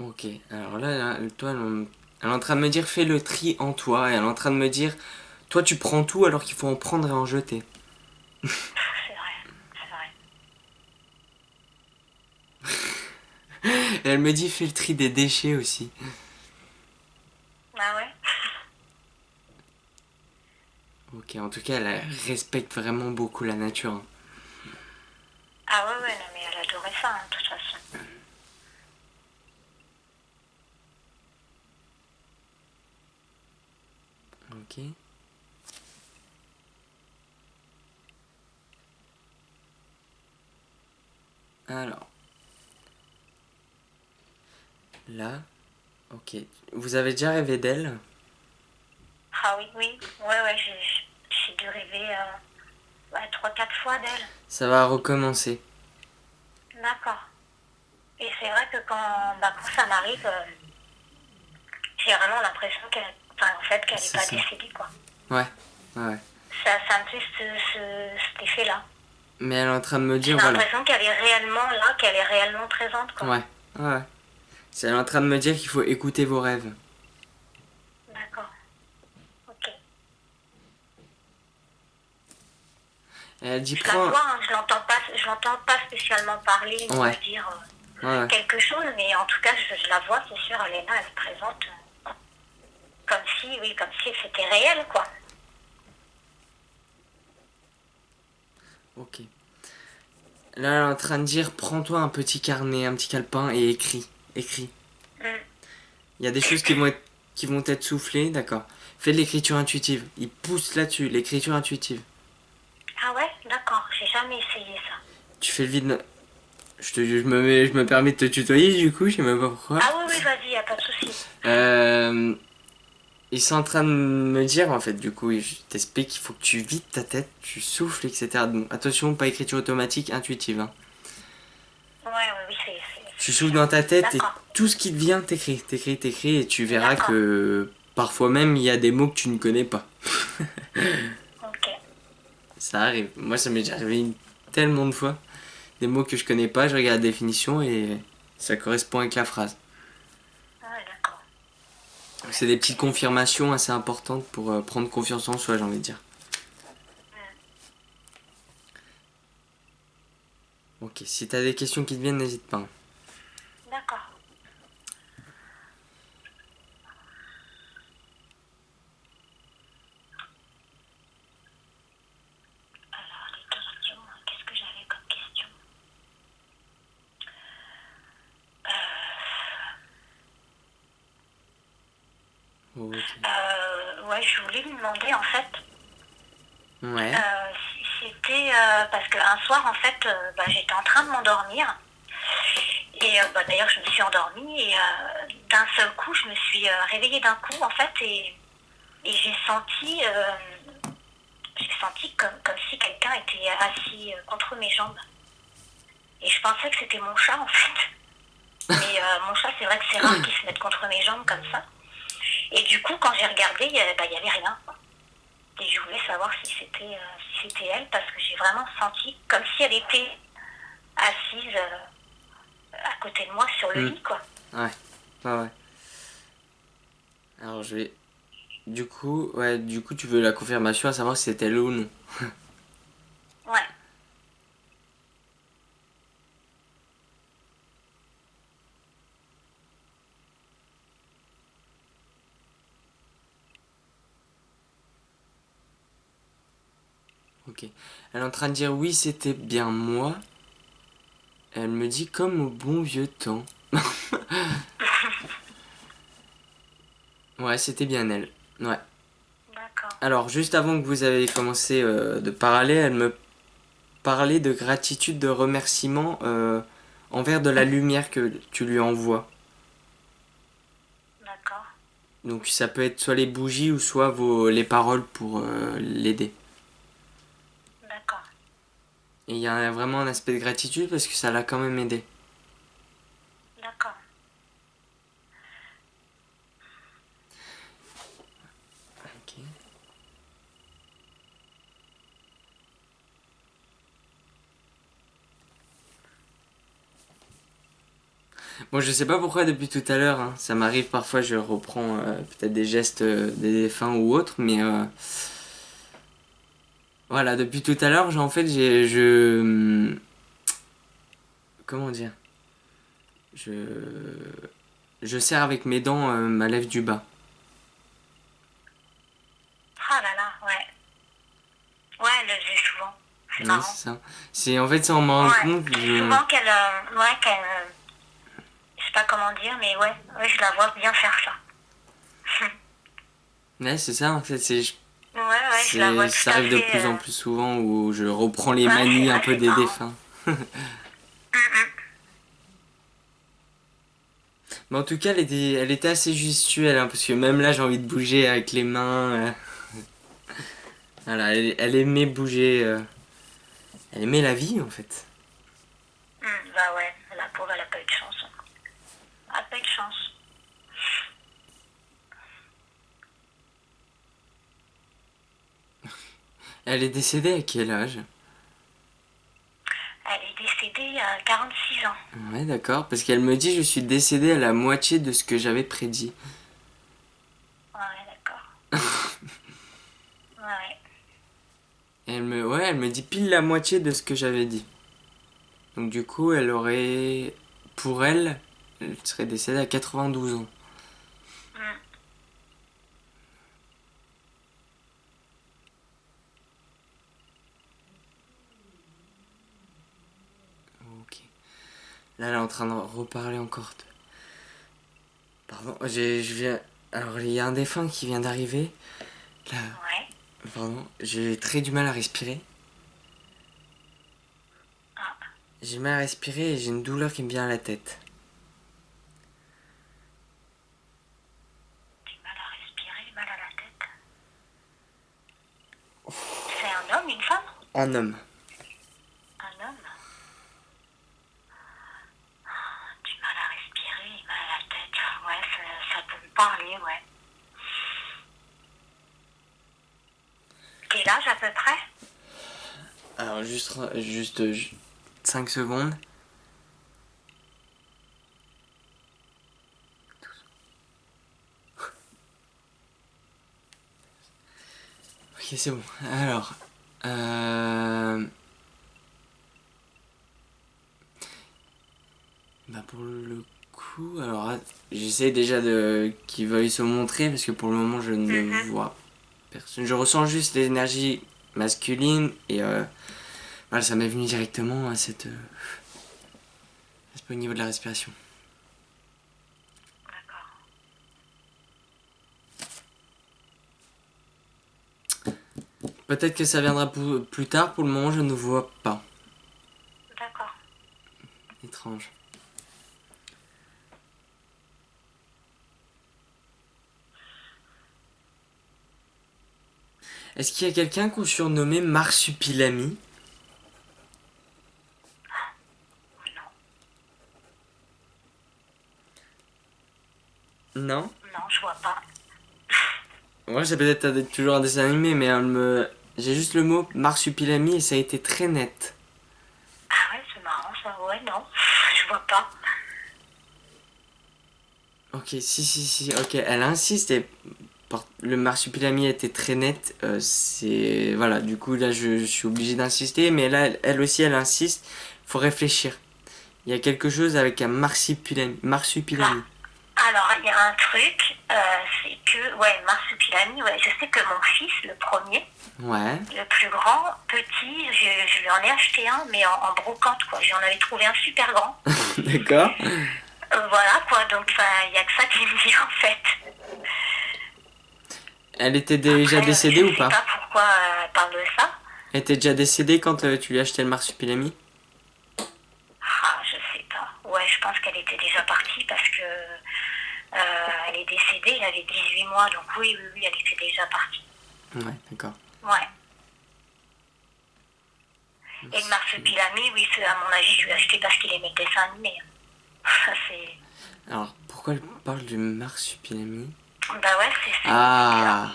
[SPEAKER 1] Ok, alors là, toi elle est en train de me dire fais le tri en toi, et elle est en train de me dire toi tu prends tout alors qu'il faut en prendre et en jeter.
[SPEAKER 2] C'est vrai, c'est vrai.
[SPEAKER 1] Et elle me dit fais le tri des déchets aussi.
[SPEAKER 2] Ah ouais.
[SPEAKER 1] Ok, en tout cas elle respecte vraiment beaucoup la nature. Hein.
[SPEAKER 2] Ah ouais, ouais, non, mais elle adorait ça, hein, de toute façon. 。 . 。 . 。 。 。 . 。 . 。 . 。 . 。 . 。 . 。 . 。 . 。 . 。 . 。 . 。 . 。 . 。 . 。 . 。 . 。 . 。 . 。 . 。 . 。 . 。 . 。 . 。 . 。 . 。
[SPEAKER 1] Ok. Alors, là, ok. Vous avez déjà rêvé d'elle?
[SPEAKER 2] Ah oui, oui. Ouais, ouais, j'ai dû rêver ouais, 3-4 fois d'elle.
[SPEAKER 1] Ça va recommencer.
[SPEAKER 2] D'accord. Et c'est vrai que quand ça m'arrive, j'ai vraiment l'impression enfin, en fait, qu'elle n'est
[SPEAKER 1] C'est
[SPEAKER 2] pas
[SPEAKER 1] ça.
[SPEAKER 2] décédée, quoi.
[SPEAKER 1] Ouais, ouais.
[SPEAKER 2] Ça me fait cet effet-là.
[SPEAKER 1] Mais elle est en train de me
[SPEAKER 2] J'ai
[SPEAKER 1] dire, voilà.
[SPEAKER 2] l'impression qu'elle est réellement là, qu'elle est réellement présente, quoi.
[SPEAKER 1] Ouais, ouais. Elle est en train de me dire qu'il faut écouter vos rêves.
[SPEAKER 2] D'accord. Ok.
[SPEAKER 1] Et elle dit,
[SPEAKER 2] Je la
[SPEAKER 1] prends...
[SPEAKER 2] vois, hein, je l'entends pas spécialement parler ni
[SPEAKER 1] Ouais,
[SPEAKER 2] me dire
[SPEAKER 1] ouais.
[SPEAKER 2] quelque chose, mais en tout cas, je la vois, c'est sûr, elle est là, elle est présente, comme si c'était réel, quoi.
[SPEAKER 1] Ok. Là, elle est en train de dire, prends-toi un petit carnet, un petit calepin et écris. Écris.
[SPEAKER 2] Mm.
[SPEAKER 1] Il y a des choses qui vont être soufflées, d'accord. Fais de l'écriture intuitive. Il pousse là-dessus, l'écriture intuitive.
[SPEAKER 2] Ah ouais, d'accord, j'ai jamais essayé ça.
[SPEAKER 1] Tu fais le vide. Je me permets de te tutoyer du coup, je sais même pas pourquoi.
[SPEAKER 2] Ah oui, oui, vas-y, y a pas de souci.
[SPEAKER 1] Euh, Ils sont en train de me dire en fait, du coup, je t'explique qu'il faut que tu vides ta tête, tu souffles, etc. Bon, attention, pas écriture automatique, intuitive. Hein.
[SPEAKER 2] Ouais, ouais, oui,
[SPEAKER 1] Tu
[SPEAKER 2] c'est
[SPEAKER 1] souffles
[SPEAKER 2] ça.
[SPEAKER 1] dans ta tête et
[SPEAKER 2] D'accord,
[SPEAKER 1] tout ce qui te vient, t'écris, t'écris, t'écris et tu verras
[SPEAKER 2] d'accord,
[SPEAKER 1] que parfois même il y a des mots que tu ne connais pas.
[SPEAKER 2] ok.
[SPEAKER 1] Ça arrive. Moi, ça m'est déjà arrivé tellement de fois. Des mots que je connais pas, je regarde la définition et ça correspond avec la phrase.
[SPEAKER 2] Ouais, d'accord,
[SPEAKER 1] C'est des
[SPEAKER 2] ok.
[SPEAKER 1] petites confirmations assez importantes pour prendre confiance en soi, j'ai envie de dire.
[SPEAKER 2] Mm.
[SPEAKER 1] Ok, si t'as des questions qui te viennent, n'hésite pas.
[SPEAKER 2] D'accord. Alors, les questions, qu'est-ce que j'avais comme question?
[SPEAKER 1] Ok.
[SPEAKER 2] Ouais, je voulais lui demander, en fait,
[SPEAKER 1] Ouais.
[SPEAKER 2] si c'était... parce qu'un soir, en fait, bah, j'étais en train de m'endormir. Et bah, d'ailleurs, je me suis endormie et d'un seul coup, je me suis réveillée d'un coup, en fait, et j'ai senti comme si quelqu'un était assis contre mes jambes. Et je pensais que c'était mon chat, en fait. Mais mon chat, c'est vrai que c'est rare qu'il se mette contre mes jambes comme ça. Et du coup, quand j'ai regardé, il y avait rien. Et je voulais savoir si c'était elle, parce que j'ai vraiment senti comme si elle était assise à côté de moi sur le
[SPEAKER 1] Hmm.
[SPEAKER 2] lit, quoi.
[SPEAKER 1] Ouais. Ouais, ouais. Alors je vais. Du coup, tu veux la confirmation à savoir si c'était elle ou non.
[SPEAKER 2] Ouais,
[SPEAKER 1] Ok. Elle est en train de dire oui, c'était bien moi. Elle me dit comme au bon vieux temps. Ouais, c'était bien elle. Ouais.
[SPEAKER 2] d'accord.
[SPEAKER 1] Alors, juste avant que vous avez commencé de parler, elle me parlait de gratitude, de remerciement envers de la lumière que tu lui envoies.
[SPEAKER 2] D'accord,
[SPEAKER 1] Donc ça peut être soit les bougies ou soit les paroles pour l'aider.
[SPEAKER 2] d'accord.
[SPEAKER 1] Et il y a vraiment un aspect de gratitude parce que ça l'a quand même aidé.
[SPEAKER 2] D'accord.
[SPEAKER 1] Ok. Bon, je sais pas pourquoi depuis tout à l'heure, hein, ça m'arrive parfois, je reprends peut-être des gestes des défunts ou autres, mais voilà, depuis tout à l'heure, en fait, comment dire, je, je serre avec mes dents ma lèvre du bas.
[SPEAKER 2] Ah là là, ouais. Ouais, elle le faisait souvent. C'est
[SPEAKER 1] Oui,
[SPEAKER 2] marrant.
[SPEAKER 1] c'est ça. C'est en fait, sans m'en rendre
[SPEAKER 2] Ouais,
[SPEAKER 1] compte,
[SPEAKER 2] c'est souvent je sais pas comment dire, mais ouais, ouais, je la vois bien faire ça.
[SPEAKER 1] Ouais, c'est ça, en fait,
[SPEAKER 2] Ouais, ouais, je la vois tout
[SPEAKER 1] ça
[SPEAKER 2] à
[SPEAKER 1] arrive de
[SPEAKER 2] fait.
[SPEAKER 1] plus en plus souvent où je reprends les
[SPEAKER 2] Ouais, c'est
[SPEAKER 1] manies un peu
[SPEAKER 2] assez
[SPEAKER 1] des
[SPEAKER 2] marrant.
[SPEAKER 1] défunts.
[SPEAKER 2] Hum, hum.
[SPEAKER 1] Mais en tout cas, elle était assez gestuelle, hein, parce que même là, j'ai envie de bouger avec les mains. Voilà, elle aimait bouger. Elle aimait la vie, en fait.
[SPEAKER 2] Bah ouais, la pauvre, elle a pas eu de chance. Elle a pas eu de chance.
[SPEAKER 1] Elle est décédée à quel âge?
[SPEAKER 2] Elle est décédée à 46 ans.
[SPEAKER 1] Ouais, d'accord, parce qu'elle me dit je suis décédée à la moitié de ce que j'avais prédit.
[SPEAKER 2] Ouais, d'accord. Ouais.
[SPEAKER 1] Et ouais, elle me dit pile la moitié de ce que j'avais dit. Donc du coup, pour elle, elle serait décédée à 92 ans.
[SPEAKER 2] Hum.
[SPEAKER 1] Ok. Là, elle est en train de reparler encore. Pardon, je viens. Alors, il y a un défunt qui vient d'arriver. Là,
[SPEAKER 2] Ouais.
[SPEAKER 1] pardon, j'ai très du mal à respirer.
[SPEAKER 2] Ah,
[SPEAKER 1] J'ai du mal à respirer et j'ai une douleur qui me vient à la tête.
[SPEAKER 2] du mal à respirer, mal à la tête. C'est un homme, une femme?
[SPEAKER 1] Un homme.
[SPEAKER 2] Un homme. Du mal à respirer, mal à la tête. Ouais, ça peut me parler, ouais. Quel âge à peu près?
[SPEAKER 1] Alors, juste 5 secondes. Ok, c'est bon. Alors, bah pour le coup, alors j'essaie déjà de qu'il veuille se montrer parce que pour le moment je ne
[SPEAKER 2] Mhm.
[SPEAKER 1] vois personne. Je ressens juste l'énergie masculine et voilà, ça m'est venu directement à cette au niveau de la respiration.
[SPEAKER 2] D'accord.
[SPEAKER 1] Peut-être que ça viendra plus tard. Pour le moment, je ne vois pas.
[SPEAKER 2] D'accord.
[SPEAKER 1] Étrange. Est-ce qu'il y a quelqu'un qu'on surnommait Marsupilami?
[SPEAKER 2] Non.
[SPEAKER 1] Non.
[SPEAKER 2] Non, je vois pas.
[SPEAKER 1] Moi, c'est peut-être toujours un dessin animé, mais j'ai juste le mot Marsupilami et ça a été très net.
[SPEAKER 2] Ah ouais, c'est marrant ça. Ouais, non. Je vois pas.
[SPEAKER 1] Ok, si, ok, elle insiste et le marsupilami était très net. C'est. Voilà, du coup, là, je suis obligé d'insister, mais là, elle aussi, elle insiste. Faut réfléchir. Il y a quelque chose avec un marsupilami.
[SPEAKER 2] Là.
[SPEAKER 1] Marsupilami.
[SPEAKER 2] Alors, il y a un truc, c'est que, ouais, Marsupilami, ouais, je sais que mon fils, le premier,
[SPEAKER 1] Ouais.
[SPEAKER 2] le plus grand, petit, je lui en ai acheté un, mais en brocante, quoi. J'en avais trouvé un super grand.
[SPEAKER 1] D'accord.
[SPEAKER 2] Voilà, quoi. Donc, il n'y a que ça qui me dit, en fait.
[SPEAKER 1] Elle était déjà
[SPEAKER 2] Après,
[SPEAKER 1] décédée
[SPEAKER 2] je
[SPEAKER 1] ou
[SPEAKER 2] sais
[SPEAKER 1] pas?
[SPEAKER 2] pas pourquoi elle parle de ça.
[SPEAKER 1] Elle était déjà décédée quand tu lui as acheté le marsupilami?
[SPEAKER 2] Ah, je sais pas. Ouais, je pense qu'elle était déjà partie parce que elle est décédée, il avait 18 mois, donc oui, oui, oui, elle était déjà partie.
[SPEAKER 1] Ouais, d'accord.
[SPEAKER 2] Ouais. Et le marsupilami, oui, à mon avis, je lui ai acheté parce qu'il aimait le dessin animé. Ça, c'est.
[SPEAKER 1] Alors, pourquoi elle parle du marsupilami?
[SPEAKER 2] Bah ouais, c'est bizarre.
[SPEAKER 1] Ah,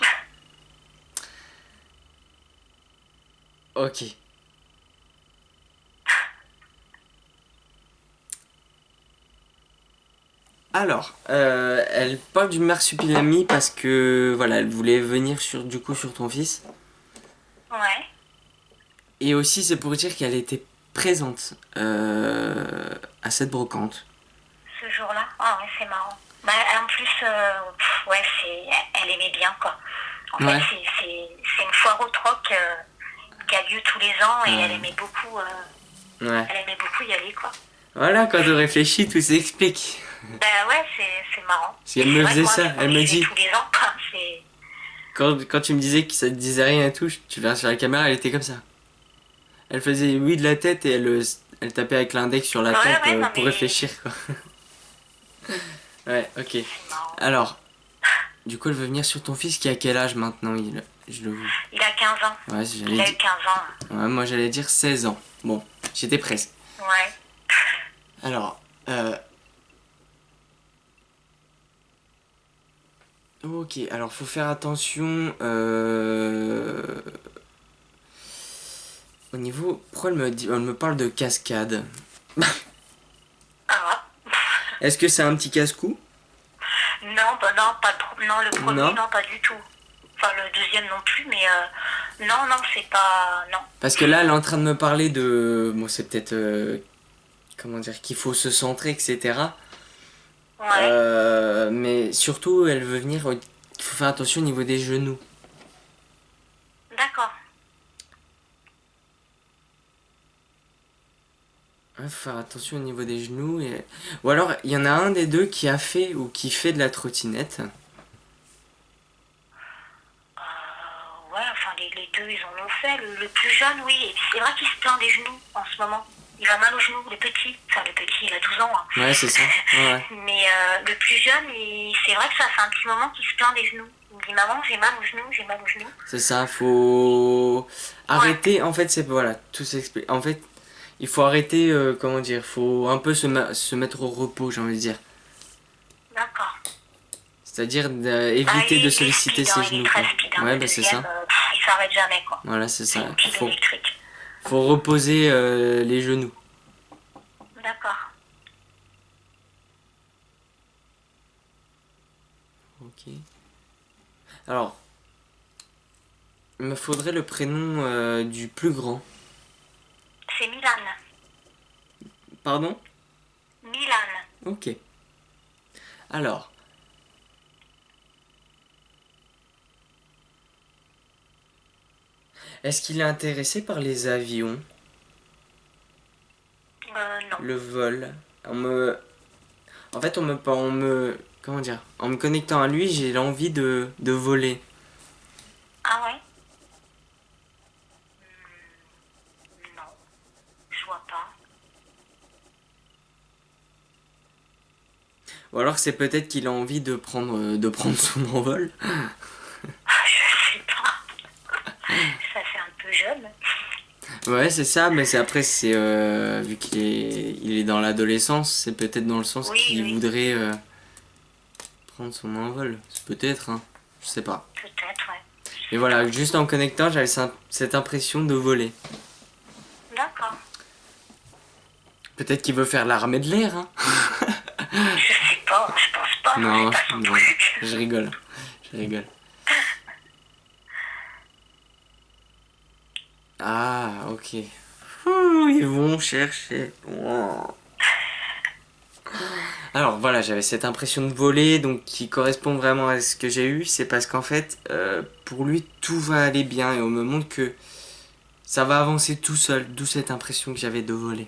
[SPEAKER 1] ok. Alors, elle parle du marsupilami parce que voilà, elle voulait venir du coup sur ton fils.
[SPEAKER 2] Ouais,
[SPEAKER 1] Et aussi, c'est pour dire qu'elle était présente à cette brocante.
[SPEAKER 2] ce jour-là. Ah ouais, c'est marrant. Bah, en plus, ouais, elle aimait bien, quoi. En fait,
[SPEAKER 1] Ouais.
[SPEAKER 2] c'est une foire au troc qui a lieu tous les ans et
[SPEAKER 1] Ouais.
[SPEAKER 2] elle aimait beaucoup y aller, quoi.
[SPEAKER 1] Voilà, quand on réfléchit, tout s'explique.
[SPEAKER 2] Bah ouais, c'est marrant.
[SPEAKER 1] Si
[SPEAKER 2] Et
[SPEAKER 1] elle
[SPEAKER 2] c'est
[SPEAKER 1] me
[SPEAKER 2] vrai que
[SPEAKER 1] faisait
[SPEAKER 2] moi,
[SPEAKER 1] ça,
[SPEAKER 2] du coup,
[SPEAKER 1] elle me
[SPEAKER 2] j'y vais
[SPEAKER 1] dit.
[SPEAKER 2] tous les ans, quoi. C'est.
[SPEAKER 1] quand tu me disais que ça te disait rien et tout, tu verras sur la caméra, elle était comme ça. Elle faisait oui de la tête et elle tapait avec l'index sur la
[SPEAKER 2] Ouais,
[SPEAKER 1] tempe
[SPEAKER 2] ouais, non
[SPEAKER 1] pour
[SPEAKER 2] mais
[SPEAKER 1] réfléchir, quoi. Ouais, ok.
[SPEAKER 2] c'est marrant.
[SPEAKER 1] Alors, du coup, elle veut venir sur ton fils qui a quel âge maintenant je le vois.
[SPEAKER 2] Il a 15 ans.
[SPEAKER 1] Ouais,
[SPEAKER 2] Il a eu 15 ans.
[SPEAKER 1] ouais, moi j'allais dire 16 ans. Bon, j'étais presque.
[SPEAKER 2] Ouais.
[SPEAKER 1] Alors, ok, alors faut faire attention au niveau. Pourquoi elle me parle de cascade?
[SPEAKER 2] Ah.
[SPEAKER 1] Est-ce que c'est un petit casse-cou?
[SPEAKER 2] Non, bah non, pas trop. Non, le premier,
[SPEAKER 1] Non.
[SPEAKER 2] non, pas du tout. Enfin, le deuxième non plus, mais non, non, c'est pas. Non.
[SPEAKER 1] Parce que là, elle est en train de me parler de. Bon, c'est peut-être. Comment dire? Qu'il faut se centrer, etc.
[SPEAKER 2] Ouais.
[SPEAKER 1] Mais surtout, elle veut venir. Il faut faire attention au niveau des genoux.
[SPEAKER 2] D'accord.
[SPEAKER 1] Ouais, faut faire attention au niveau des genoux. Ou alors, il y en a un des deux qui a fait ou qui fait de la trottinette.
[SPEAKER 2] Ouais, enfin, les deux, ils en ont fait. Le plus jeune, oui. Et c'est vrai qu'il se plaint des genoux en ce moment. Il a mal aux genoux, le petit. Enfin, le petit, il a 12 ans. Hein.
[SPEAKER 1] Ouais, c'est ça. Ouais.
[SPEAKER 2] Mais le plus jeune, c'est vrai que ça fait un petit moment qu'il se plaint des genoux. Il me dit, maman, j'ai mal aux genoux, j'ai mal aux genoux.
[SPEAKER 1] C'est ça, faut arrêter. En fait, c'est voilà, tout s'explique. En fait, il faut arrêter, comment dire, faut un peu se mettre au repos, j'ai envie de dire.
[SPEAKER 2] D'accord.
[SPEAKER 1] C'est-à-dire
[SPEAKER 2] Bah,
[SPEAKER 1] éviter de
[SPEAKER 2] il est
[SPEAKER 1] solliciter
[SPEAKER 2] speed, hein,
[SPEAKER 1] ses
[SPEAKER 2] il est
[SPEAKER 1] genoux,
[SPEAKER 2] très
[SPEAKER 1] quoi.
[SPEAKER 2] speed. Hein,
[SPEAKER 1] Ouais,
[SPEAKER 2] le
[SPEAKER 1] bah c'est
[SPEAKER 2] deuxième,
[SPEAKER 1] ça.
[SPEAKER 2] il s'arrête jamais, quoi.
[SPEAKER 1] Voilà, c'est
[SPEAKER 2] C'est
[SPEAKER 1] ça.
[SPEAKER 2] une pile électrique.
[SPEAKER 1] Faut reposer les genoux.
[SPEAKER 2] D'accord.
[SPEAKER 1] Ok. Alors, il me faudrait le prénom du plus grand.
[SPEAKER 2] C'est Milan.
[SPEAKER 1] Pardon?
[SPEAKER 2] Milan.
[SPEAKER 1] Ok. Alors, est-ce qu'il est intéressé par les avions,
[SPEAKER 2] Non.
[SPEAKER 1] le vol? En fait, comment dire? En me connectant à lui, j'ai l'envie de voler.
[SPEAKER 2] Ah ouais? Non. Je vois pas.
[SPEAKER 1] Ou alors c'est peut-être qu'il a envie de prendre son envol.
[SPEAKER 2] Je sais pas. Ça fait un peu jeune.
[SPEAKER 1] Ouais, c'est ça, mais c'est vu il est dans l'adolescence, c'est peut-être dans le sens
[SPEAKER 2] Oui,
[SPEAKER 1] qu'il
[SPEAKER 2] oui.
[SPEAKER 1] voudrait prendre son envol. C'est peut-être, hein. Je sais pas.
[SPEAKER 2] Peut-être, ouais.
[SPEAKER 1] Et voilà, juste en me connectant, j'avais cette impression de voler.
[SPEAKER 2] D'accord.
[SPEAKER 1] Peut-être qu'il veut faire l'armée de l'air, hein.
[SPEAKER 2] Je sais pas, je pense pas.
[SPEAKER 1] Non,
[SPEAKER 2] C'est pas son
[SPEAKER 1] non,
[SPEAKER 2] truc.
[SPEAKER 1] je rigole. Je rigole. Ah, ok. Ouh, ils vont chercher. Oh. Alors voilà, j'avais cette impression de voler, donc qui correspond vraiment à ce que j'ai eu. C'est parce qu'en fait, pour lui, tout va aller bien et on me montre que ça va avancer tout seul, d'où cette impression que j'avais de voler.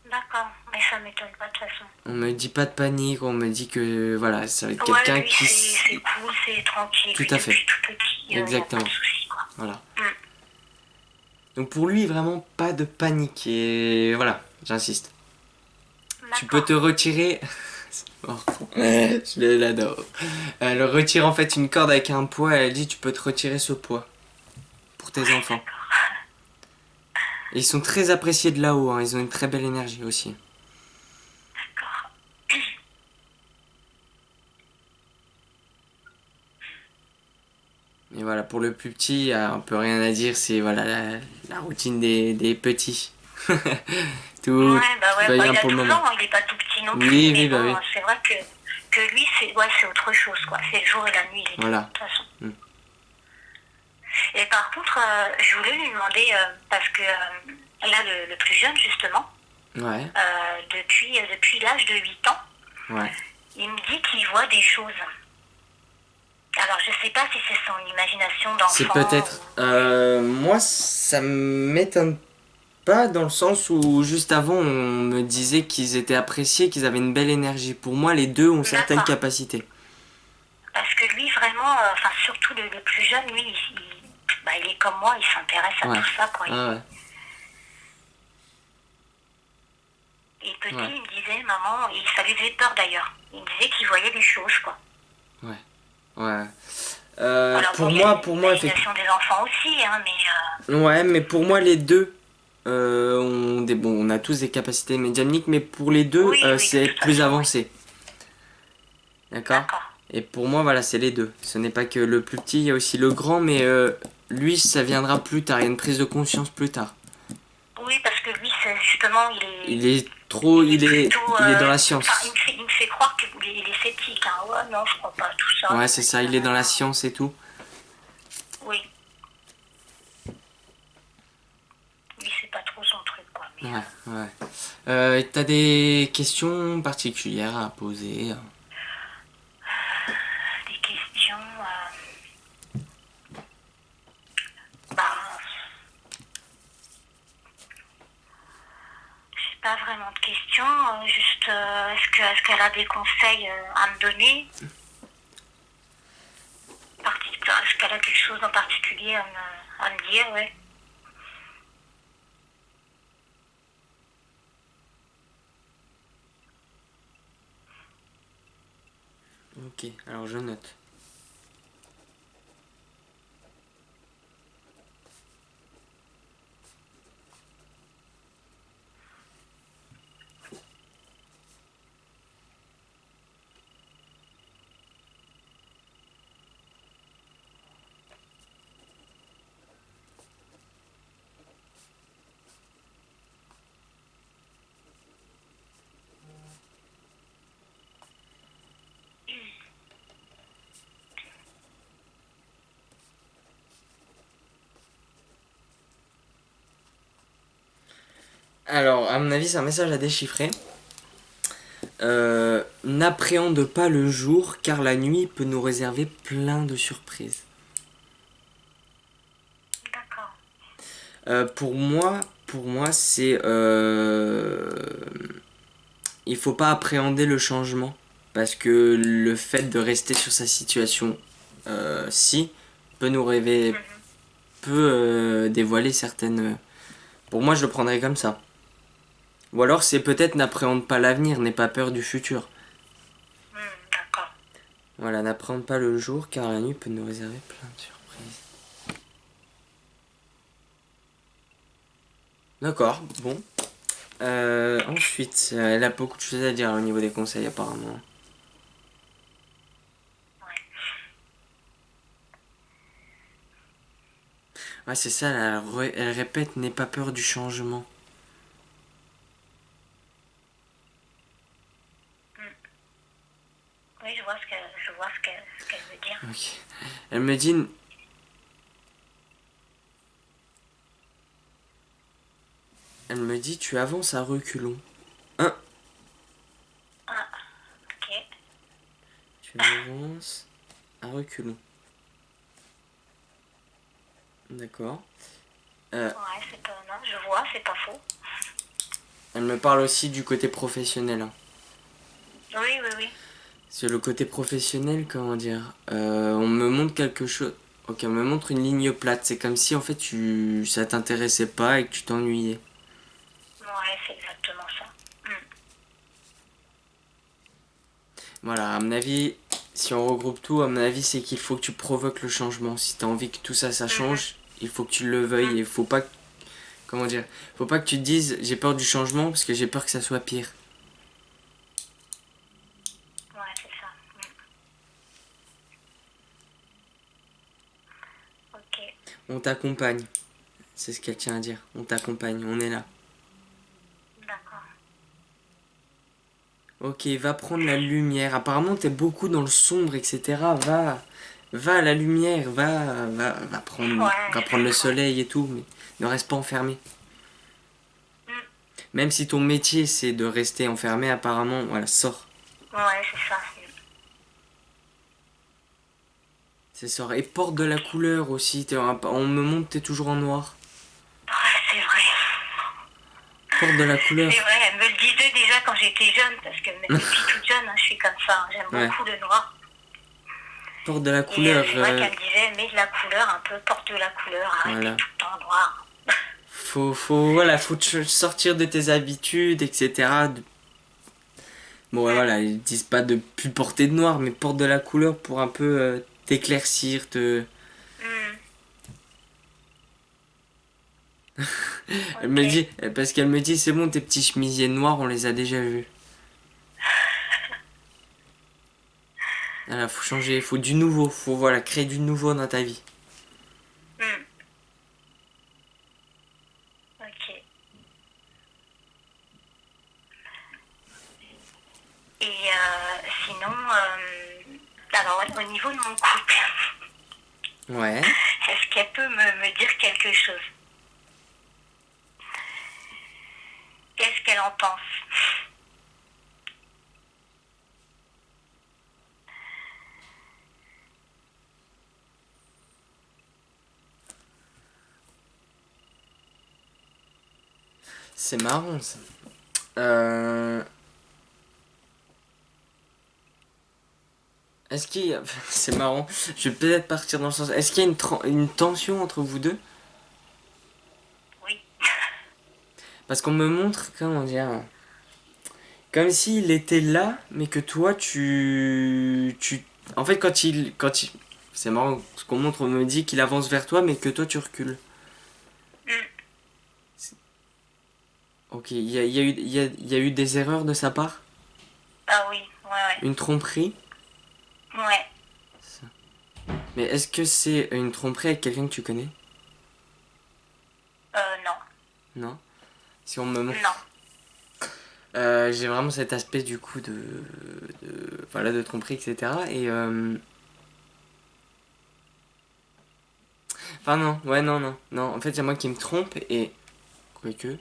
[SPEAKER 2] D'accord, mais ça m'étonne pas de toute façon.
[SPEAKER 1] On me dit pas de panique, on me dit que voilà, ça va être
[SPEAKER 2] Ouais,
[SPEAKER 1] quelqu'un
[SPEAKER 2] lui,
[SPEAKER 1] qui...
[SPEAKER 2] c'est cool, c'est tranquille.
[SPEAKER 1] Tout
[SPEAKER 2] Puis
[SPEAKER 1] à fait.
[SPEAKER 2] depuis tout petit, y a
[SPEAKER 1] Exactement.
[SPEAKER 2] pas de soucis, quoi.
[SPEAKER 1] Voilà.
[SPEAKER 2] Mm.
[SPEAKER 1] Donc pour lui, vraiment pas de panique. Et voilà, j'insiste. Tu peux te retirer... C'est mort. Je l'adore. Elle retire en fait une corde avec un poids et elle dit tu peux te retirer ce poids pour tes enfants. Et ils sont très appréciés de là-haut, hein. Ils ont une très belle énergie aussi.
[SPEAKER 2] D'accord.
[SPEAKER 1] Et voilà, pour le plus petit, on peut rien à dire, c'est voilà la routine des petits. Tout
[SPEAKER 2] Ouais, bah ouais,
[SPEAKER 1] va
[SPEAKER 2] bah,
[SPEAKER 1] bien
[SPEAKER 2] il a
[SPEAKER 1] pour le
[SPEAKER 2] 12
[SPEAKER 1] moment.
[SPEAKER 2] ans, il est pas tout petit non
[SPEAKER 1] Oui,
[SPEAKER 2] plus,
[SPEAKER 1] oui,
[SPEAKER 2] mais
[SPEAKER 1] bah
[SPEAKER 2] bon,
[SPEAKER 1] oui.
[SPEAKER 2] c'est vrai que lui, c'est autre chose, quoi. C'est le jour et la nuit, il est
[SPEAKER 1] Voilà.
[SPEAKER 2] de toute façon.
[SPEAKER 1] Mm.
[SPEAKER 2] Et par contre, je voulais lui demander, parce que là, le plus jeune, justement,
[SPEAKER 1] Ouais,
[SPEAKER 2] depuis l'âge de 8 ans,
[SPEAKER 1] ouais.
[SPEAKER 2] il me dit qu'il voit des choses. Alors, je sais pas si c'est son imagination
[SPEAKER 1] C'est
[SPEAKER 2] d'enfant.
[SPEAKER 1] peut-être... moi, ça m'étonne pas dans le sens où juste avant, on me disait qu'ils étaient appréciés, qu'ils avaient une belle énergie. Pour moi, les deux ont certaines
[SPEAKER 2] D'accord.
[SPEAKER 1] capacités.
[SPEAKER 2] Parce que lui, vraiment, vraiment, enfin surtout le plus jeune, lui, bah, il est comme moi, il s'intéresse à
[SPEAKER 1] Ouais.
[SPEAKER 2] tout ça, quoi.
[SPEAKER 1] Ah ouais.
[SPEAKER 2] Et petit,
[SPEAKER 1] Ouais.
[SPEAKER 2] il me disait, maman, et ça lui faisait peur d'ailleurs. Il me disait qu'il voyait des choses, quoi.
[SPEAKER 1] Ouais. Ouais.
[SPEAKER 2] Alors bon, il y a
[SPEAKER 1] Pour moi,
[SPEAKER 2] l'imagination des enfants aussi, hein, mais
[SPEAKER 1] ouais, mais pour moi, les deux, bon, on a tous des capacités médiumniques, mais pour les deux,
[SPEAKER 2] oui, oui, de
[SPEAKER 1] c'est
[SPEAKER 2] toute
[SPEAKER 1] plus
[SPEAKER 2] façon, oui.
[SPEAKER 1] avancé. D'accord?
[SPEAKER 2] D'accord.
[SPEAKER 1] Et pour moi, voilà, c'est les deux. Ce n'est pas que le plus petit, il y a aussi le grand, mais lui, ça viendra plus tard. Il y a une prise de conscience plus tard.
[SPEAKER 2] Oui, parce que lui, justement,
[SPEAKER 1] Il est trop,
[SPEAKER 2] il est plutôt,
[SPEAKER 1] il est dans la
[SPEAKER 2] enfin,
[SPEAKER 1] science.
[SPEAKER 2] il me fait croire qu'il est sceptique, hein. Ouais, non, je crois pas à tout ça.
[SPEAKER 1] Ouais, c'est ça, il est dans la science et tout.
[SPEAKER 2] Oui. Lui, c'est pas trop son truc, quoi. Mais,
[SPEAKER 1] Ouais, ouais. T'as des questions particulières à poser?
[SPEAKER 2] des questions, bah, j'ai pas vraiment de questions. Juste, est-ce qu'elle a des conseils à me donner? Est-ce qu'elle a quelque chose en particulier à me dire, ouais.
[SPEAKER 1] Ok, alors je note. Alors, à mon avis, c'est un message à déchiffrer. N'appréhende pas le jour, car la nuit peut nous réserver plein de surprises.
[SPEAKER 2] D'accord.
[SPEAKER 1] Pour moi, c'est il faut pas appréhender le changement parce que le fait de rester sur sa situation si peut nous révéler, peut dévoiler certaines. Pour moi, je le prendrais comme ça. Ou alors, c'est peut-être n'appréhende pas l'avenir, n'aie pas peur du futur.
[SPEAKER 2] D'accord.
[SPEAKER 1] Voilà, n'appréhende pas le jour car la nuit peut nous réserver plein de surprises. D'accord, bon. Ensuite, elle a beaucoup de choses à dire au niveau des conseils apparemment. Ouais, c'est ça, elle répète, n'aie pas peur du changement.
[SPEAKER 2] Oui, je vois ce qu'elle veut dire.
[SPEAKER 1] Ok. Elle me dit, tu avances à reculons. Hein?
[SPEAKER 2] Ah, ok.
[SPEAKER 1] Tu avances à reculons. D'accord.
[SPEAKER 2] Ouais, c'est pas... Non, je vois, c'est pas faux.
[SPEAKER 1] Elle me parle aussi du côté professionnel. Hein.
[SPEAKER 2] Oui, oui, oui.
[SPEAKER 1] C'est le côté professionnel, comment dire. On me montre quelque chose. Ok, on me montre une ligne plate. C'est comme si en fait ça t'intéressait pas et que tu t'ennuyais.
[SPEAKER 2] Ouais, c'est exactement ça.
[SPEAKER 1] Voilà, à mon avis, si on regroupe tout, à mon avis, c'est qu'il faut que tu provoques le changement. Si t'as envie que tout ça, ça change, il faut que tu le veuilles. Il faut pas que, comment dire, faut pas que tu te dises j'ai peur du changement parce que j'ai peur que ça soit pire.
[SPEAKER 2] Ouais, c'est ça. Ok.
[SPEAKER 1] On t'accompagne. C'est ce qu'elle tient à dire. On t'accompagne, on est là.
[SPEAKER 2] D'accord.
[SPEAKER 1] Ok, va prendre la lumière. Apparemment, t'es beaucoup dans le sombre, etc. Va à la lumière, va prendre le soleil et tout, mais ne reste pas enfermé. Même si ton métier c'est de rester enfermé, apparemment, voilà, sors.
[SPEAKER 2] Ouais, c'est ça.
[SPEAKER 1] C'est sort. Et porte de la couleur aussi. On me montre t'es toujours en noir.
[SPEAKER 2] Ouais, c'est vrai.
[SPEAKER 1] Porte de la couleur.
[SPEAKER 2] C'est vrai, elle me le disait déjà quand j'étais jeune, parce que même depuis toute jeune, hein, je suis comme ça. J'aime
[SPEAKER 1] Ouais.
[SPEAKER 2] beaucoup le noir.
[SPEAKER 1] Porte de la
[SPEAKER 2] Et
[SPEAKER 1] couleur.
[SPEAKER 2] c'est vrai qu'elle me disait, mets de la couleur un peu, porte de la couleur, arrête
[SPEAKER 1] Voilà.
[SPEAKER 2] d'être tout le temps noir.
[SPEAKER 1] Voilà, faut sortir de tes habitudes, etc. Bon, ouais, voilà, ils disent pas de plus porter de noir, mais porte de la couleur pour un peu t'éclaircir, te...
[SPEAKER 2] Hmm,
[SPEAKER 1] Elle me
[SPEAKER 2] ok.
[SPEAKER 1] dit, parce qu'elle me dit, c'est bon, tes petits chemisiers noirs, on les a déjà vus. Voilà, faut changer, faut du nouveau, faut voilà, créer du nouveau dans ta vie.
[SPEAKER 2] Hmm, ok. Et sinon, alors au niveau de mon couple,
[SPEAKER 1] Ouais.
[SPEAKER 2] est-ce qu'elle peut me dire quelque chose? Qu'est-ce qu'elle en pense?
[SPEAKER 1] C'est marrant ça. Euh... Est-ce qu'il y a... C'est marrant. Je vais peut-être partir dans le sens... Est-ce qu'il y a une tension entre vous deux?
[SPEAKER 2] Oui.
[SPEAKER 1] Parce qu'on me montre, comment dire... Comme s'il était là, mais que toi, En fait, c'est marrant, ce qu'on montre, on me dit qu'il avance vers toi, mais que toi, tu recules.
[SPEAKER 2] Hmm.
[SPEAKER 1] Ok, il y a eu des erreurs de sa part?
[SPEAKER 2] Ah oui, ouais,
[SPEAKER 1] Une tromperie?
[SPEAKER 2] ouais. Ouais.
[SPEAKER 1] Mais est-ce que c'est une tromperie avec quelqu'un que tu connais?
[SPEAKER 2] Non.
[SPEAKER 1] Non? Si on me montre...
[SPEAKER 2] Non.
[SPEAKER 1] J'ai vraiment cet aspect du coup voilà, de tromperie, etc. Et enfin non, ouais, non, non, non. En fait, il y a moi qui me trompe et... Quoique...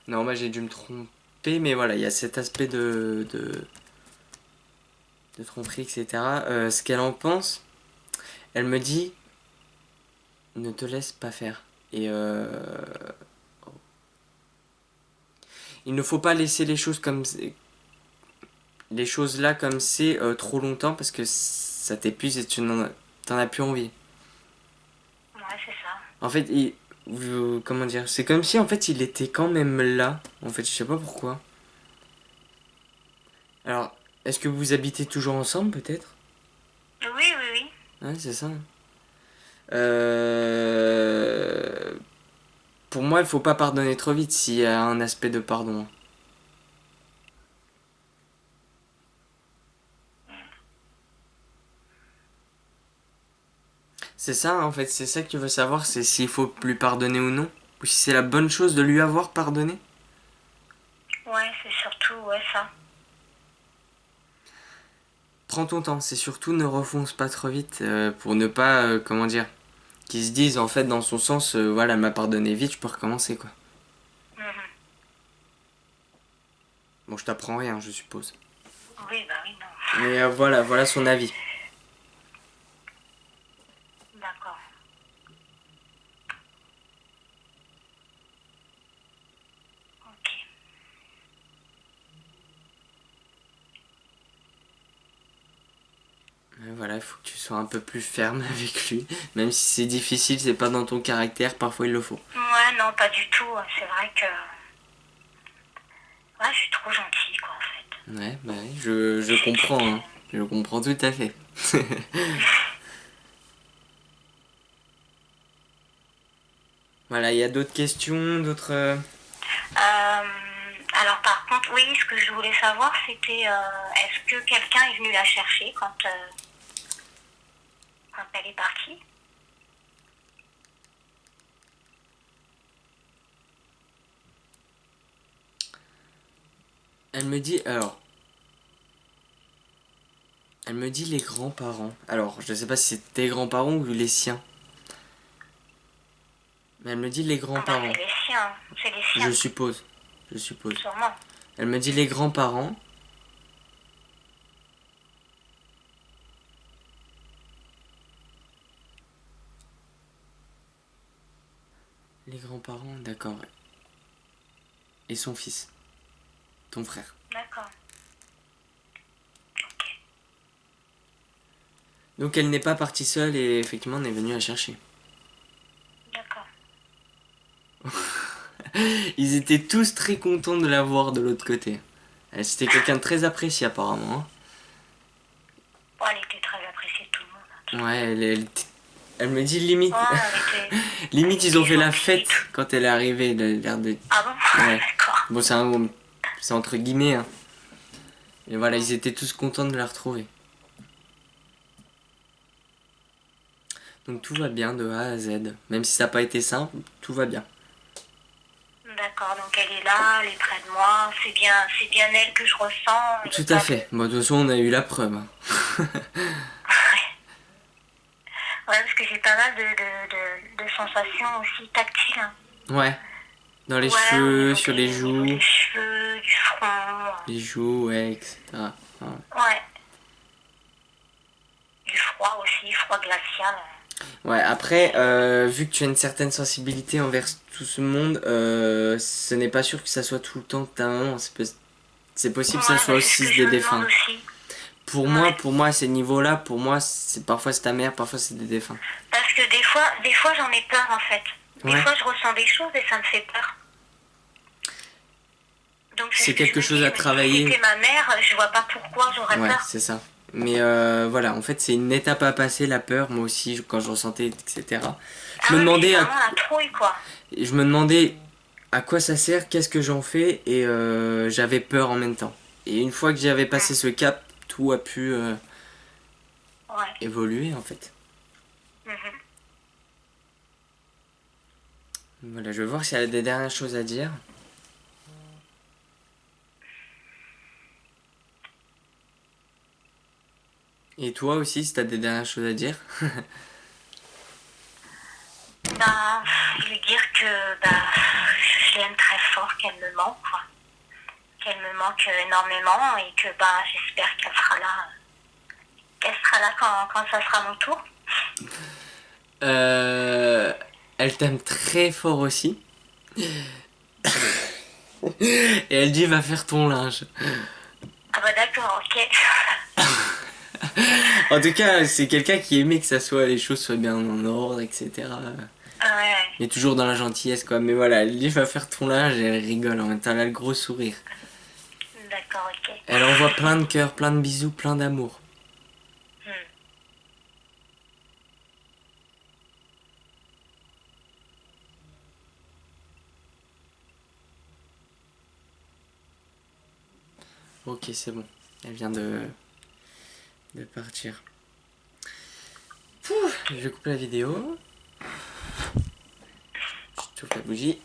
[SPEAKER 1] Non, moi j'ai dû me tromper, mais voilà, il y a cet aspect de tromperie, etc. Ce qu'elle en pense, elle me dit, ne te laisse pas faire. Et il ne faut pas laisser les choses là comme c'est trop longtemps parce que ça t'épuise et tu t'en as plus envie.
[SPEAKER 2] Ouais, c'est ça.
[SPEAKER 1] En fait, comment dire, c'est comme si en fait il était quand même là. En fait, je sais pas pourquoi. Alors, est-ce que vous habitez toujours ensemble peut-être?
[SPEAKER 2] Oui, oui, oui.
[SPEAKER 1] Ouais, c'est ça. Euh... Pour moi, il faut pas pardonner trop vite s'il y a un aspect de pardon. C'est ça, en fait, c'est ça que tu veux savoir, c'est s'il faut lui pardonner ou non. Ou si c'est la bonne chose de lui avoir pardonné.
[SPEAKER 2] Ouais, c'est surtout, ouais, ça.
[SPEAKER 1] Prends ton temps, c'est surtout ne refonce pas trop vite pour ne pas, comment dire, qu'ils se disent en fait dans son sens, voilà, elle m'a pardonné vite, je peux recommencer quoi.
[SPEAKER 2] Mhm.
[SPEAKER 1] Bon, je t'apprends rien, je suppose.
[SPEAKER 2] Oui, bah oui, non.
[SPEAKER 1] Mais voilà, voilà son avis.
[SPEAKER 2] D'accord. Ok.
[SPEAKER 1] Voilà, il faut que tu sois un peu plus ferme avec lui. Même si c'est difficile, c'est pas dans ton caractère, parfois il le faut.
[SPEAKER 2] Ouais, non, pas du tout. C'est vrai que... Ouais, je suis trop gentille, quoi, en fait.
[SPEAKER 1] Ouais, bah ouais, je comprends, hein. Je comprends tout à fait. Voilà, il y a d'autres questions, d'autres...
[SPEAKER 2] Alors, par contre, oui, ce que je voulais savoir, c'était est-ce que quelqu'un est venu la chercher quand elle est partie?
[SPEAKER 1] Elle me dit, alors... Elle me dit les grands-parents. Alors, je sais pas si c'est tes grands-parents ou les siens. Mais elle me dit les
[SPEAKER 2] Ah bah,
[SPEAKER 1] grands-parents.
[SPEAKER 2] c'est les siens. C'est les
[SPEAKER 1] Je
[SPEAKER 2] siens,
[SPEAKER 1] suppose. Je suppose.
[SPEAKER 2] sûrement.
[SPEAKER 1] Elle me dit les grands-parents. Les grands-parents, d'accord. Et son fils. Ton frère.
[SPEAKER 2] D'accord. Ok.
[SPEAKER 1] Donc elle n'est pas partie seule et effectivement on est venu la chercher.
[SPEAKER 2] D'accord.
[SPEAKER 1] Ils étaient tous très contents de la voir de l'autre côté. C'était quelqu'un de très apprécié apparemment.
[SPEAKER 2] Bon, elle était très appréciée de tout le monde, hein, de toute
[SPEAKER 1] Hein.
[SPEAKER 2] façon.
[SPEAKER 1] Ouais, elle me dit limite,
[SPEAKER 2] Ouais, elle était,
[SPEAKER 1] limite
[SPEAKER 2] elle
[SPEAKER 1] ils ont
[SPEAKER 2] était
[SPEAKER 1] fait la
[SPEAKER 2] gentille et
[SPEAKER 1] fête
[SPEAKER 2] tout.
[SPEAKER 1] quand elle est arrivée. Elle a l'air de...
[SPEAKER 2] Ah bon?
[SPEAKER 1] Ouais.
[SPEAKER 2] D'accord.
[SPEAKER 1] Bon c'est entre guillemets. Hein. Et voilà, ils étaient tous contents de la retrouver. Donc tout va bien de A à Z. Même si ça n'a pas été simple, tout va bien.
[SPEAKER 2] D'accord, donc elle est là, elle est près de moi, c'est bien elle que je ressens. Il y a
[SPEAKER 1] Tout à
[SPEAKER 2] pas
[SPEAKER 1] fait. Bon, de toute façon, on a eu la preuve. Hein.
[SPEAKER 2] Ouais, parce que j'ai pas mal de sensations aussi tactiles, hein.
[SPEAKER 1] Ouais. Dans les
[SPEAKER 2] Ouais, au
[SPEAKER 1] cheveux,
[SPEAKER 2] niveau
[SPEAKER 1] sur les
[SPEAKER 2] au niveau
[SPEAKER 1] joues.
[SPEAKER 2] des cheveux, du front.
[SPEAKER 1] Les joues, ouais, etc. Ouais.
[SPEAKER 2] Ouais. Du froid aussi, froid glacial.
[SPEAKER 1] Ouais, après, vu que tu as une certaine sensibilité envers tout ce monde, ce n'est pas sûr que ça soit tout le temps ta maman. C'est possible que ça
[SPEAKER 2] Ouais, bah,
[SPEAKER 1] soit
[SPEAKER 2] c'est ce
[SPEAKER 1] aussi
[SPEAKER 2] que je
[SPEAKER 1] des
[SPEAKER 2] me demande
[SPEAKER 1] défunts.
[SPEAKER 2] aussi.
[SPEAKER 1] Moi,
[SPEAKER 2] Ouais.
[SPEAKER 1] pour moi, à ces niveaux-là, pour moi, parfois c'est ta mère, parfois c'est des défunts.
[SPEAKER 2] Parce que des fois j'en ai peur en fait. Des
[SPEAKER 1] Ouais.
[SPEAKER 2] fois je ressens des choses et ça me fait peur. Donc
[SPEAKER 1] C'est
[SPEAKER 2] ce que
[SPEAKER 1] quelque
[SPEAKER 2] je me
[SPEAKER 1] chose
[SPEAKER 2] dis,
[SPEAKER 1] à
[SPEAKER 2] si
[SPEAKER 1] travailler.
[SPEAKER 2] c'était ma mère, je vois pas pourquoi j'aurais
[SPEAKER 1] Ouais,
[SPEAKER 2] peur.
[SPEAKER 1] c'est ça. Mais voilà, en fait, c'est une étape à passer, la peur, moi aussi, quand je ressentais, etc. Je
[SPEAKER 2] Ah
[SPEAKER 1] me
[SPEAKER 2] ouais, mais c'est
[SPEAKER 1] demandais à,
[SPEAKER 2] vraiment la trouille quoi.
[SPEAKER 1] je me demandais à quoi ça sert, qu'est-ce que j'en fais, et j'avais peur en même temps. Et une fois que j'avais passé ce cap, tout a pu
[SPEAKER 2] Ouais.
[SPEAKER 1] évoluer, en fait.
[SPEAKER 2] Mhm.
[SPEAKER 1] Voilà, je vais voir s'il y a des dernières choses à dire. Et toi aussi, si t'as des dernières choses à dire.
[SPEAKER 2] Bah, je vais dire que bah, je l'aime très fort, qu'elle me manque quoi. Qu'elle me manque énormément et que bah, j'espère qu'elle sera là. Qu'elle sera là quand ça sera mon tour.
[SPEAKER 1] Euh, Elle t'aime très fort aussi. Et elle dit va faire ton linge.
[SPEAKER 2] Ah bah d'accord, ok.
[SPEAKER 1] En tout cas, c'est quelqu'un qui aimait que ça soit, les choses soient bien en ordre, etc.
[SPEAKER 2] Ah ouais,
[SPEAKER 1] Mais toujours dans la gentillesse, quoi. Mais voilà, elle dit va faire ton linge et elle rigole en même temps, elle a le gros sourire.
[SPEAKER 2] d'accord, ok.
[SPEAKER 1] Elle envoie plein de cœurs, plein de bisous, plein d'amour.
[SPEAKER 2] Hmm.
[SPEAKER 1] Ok, c'est bon. Elle vient de partir. Pouh, je vais couper la vidéo. Je chauffe la bougie.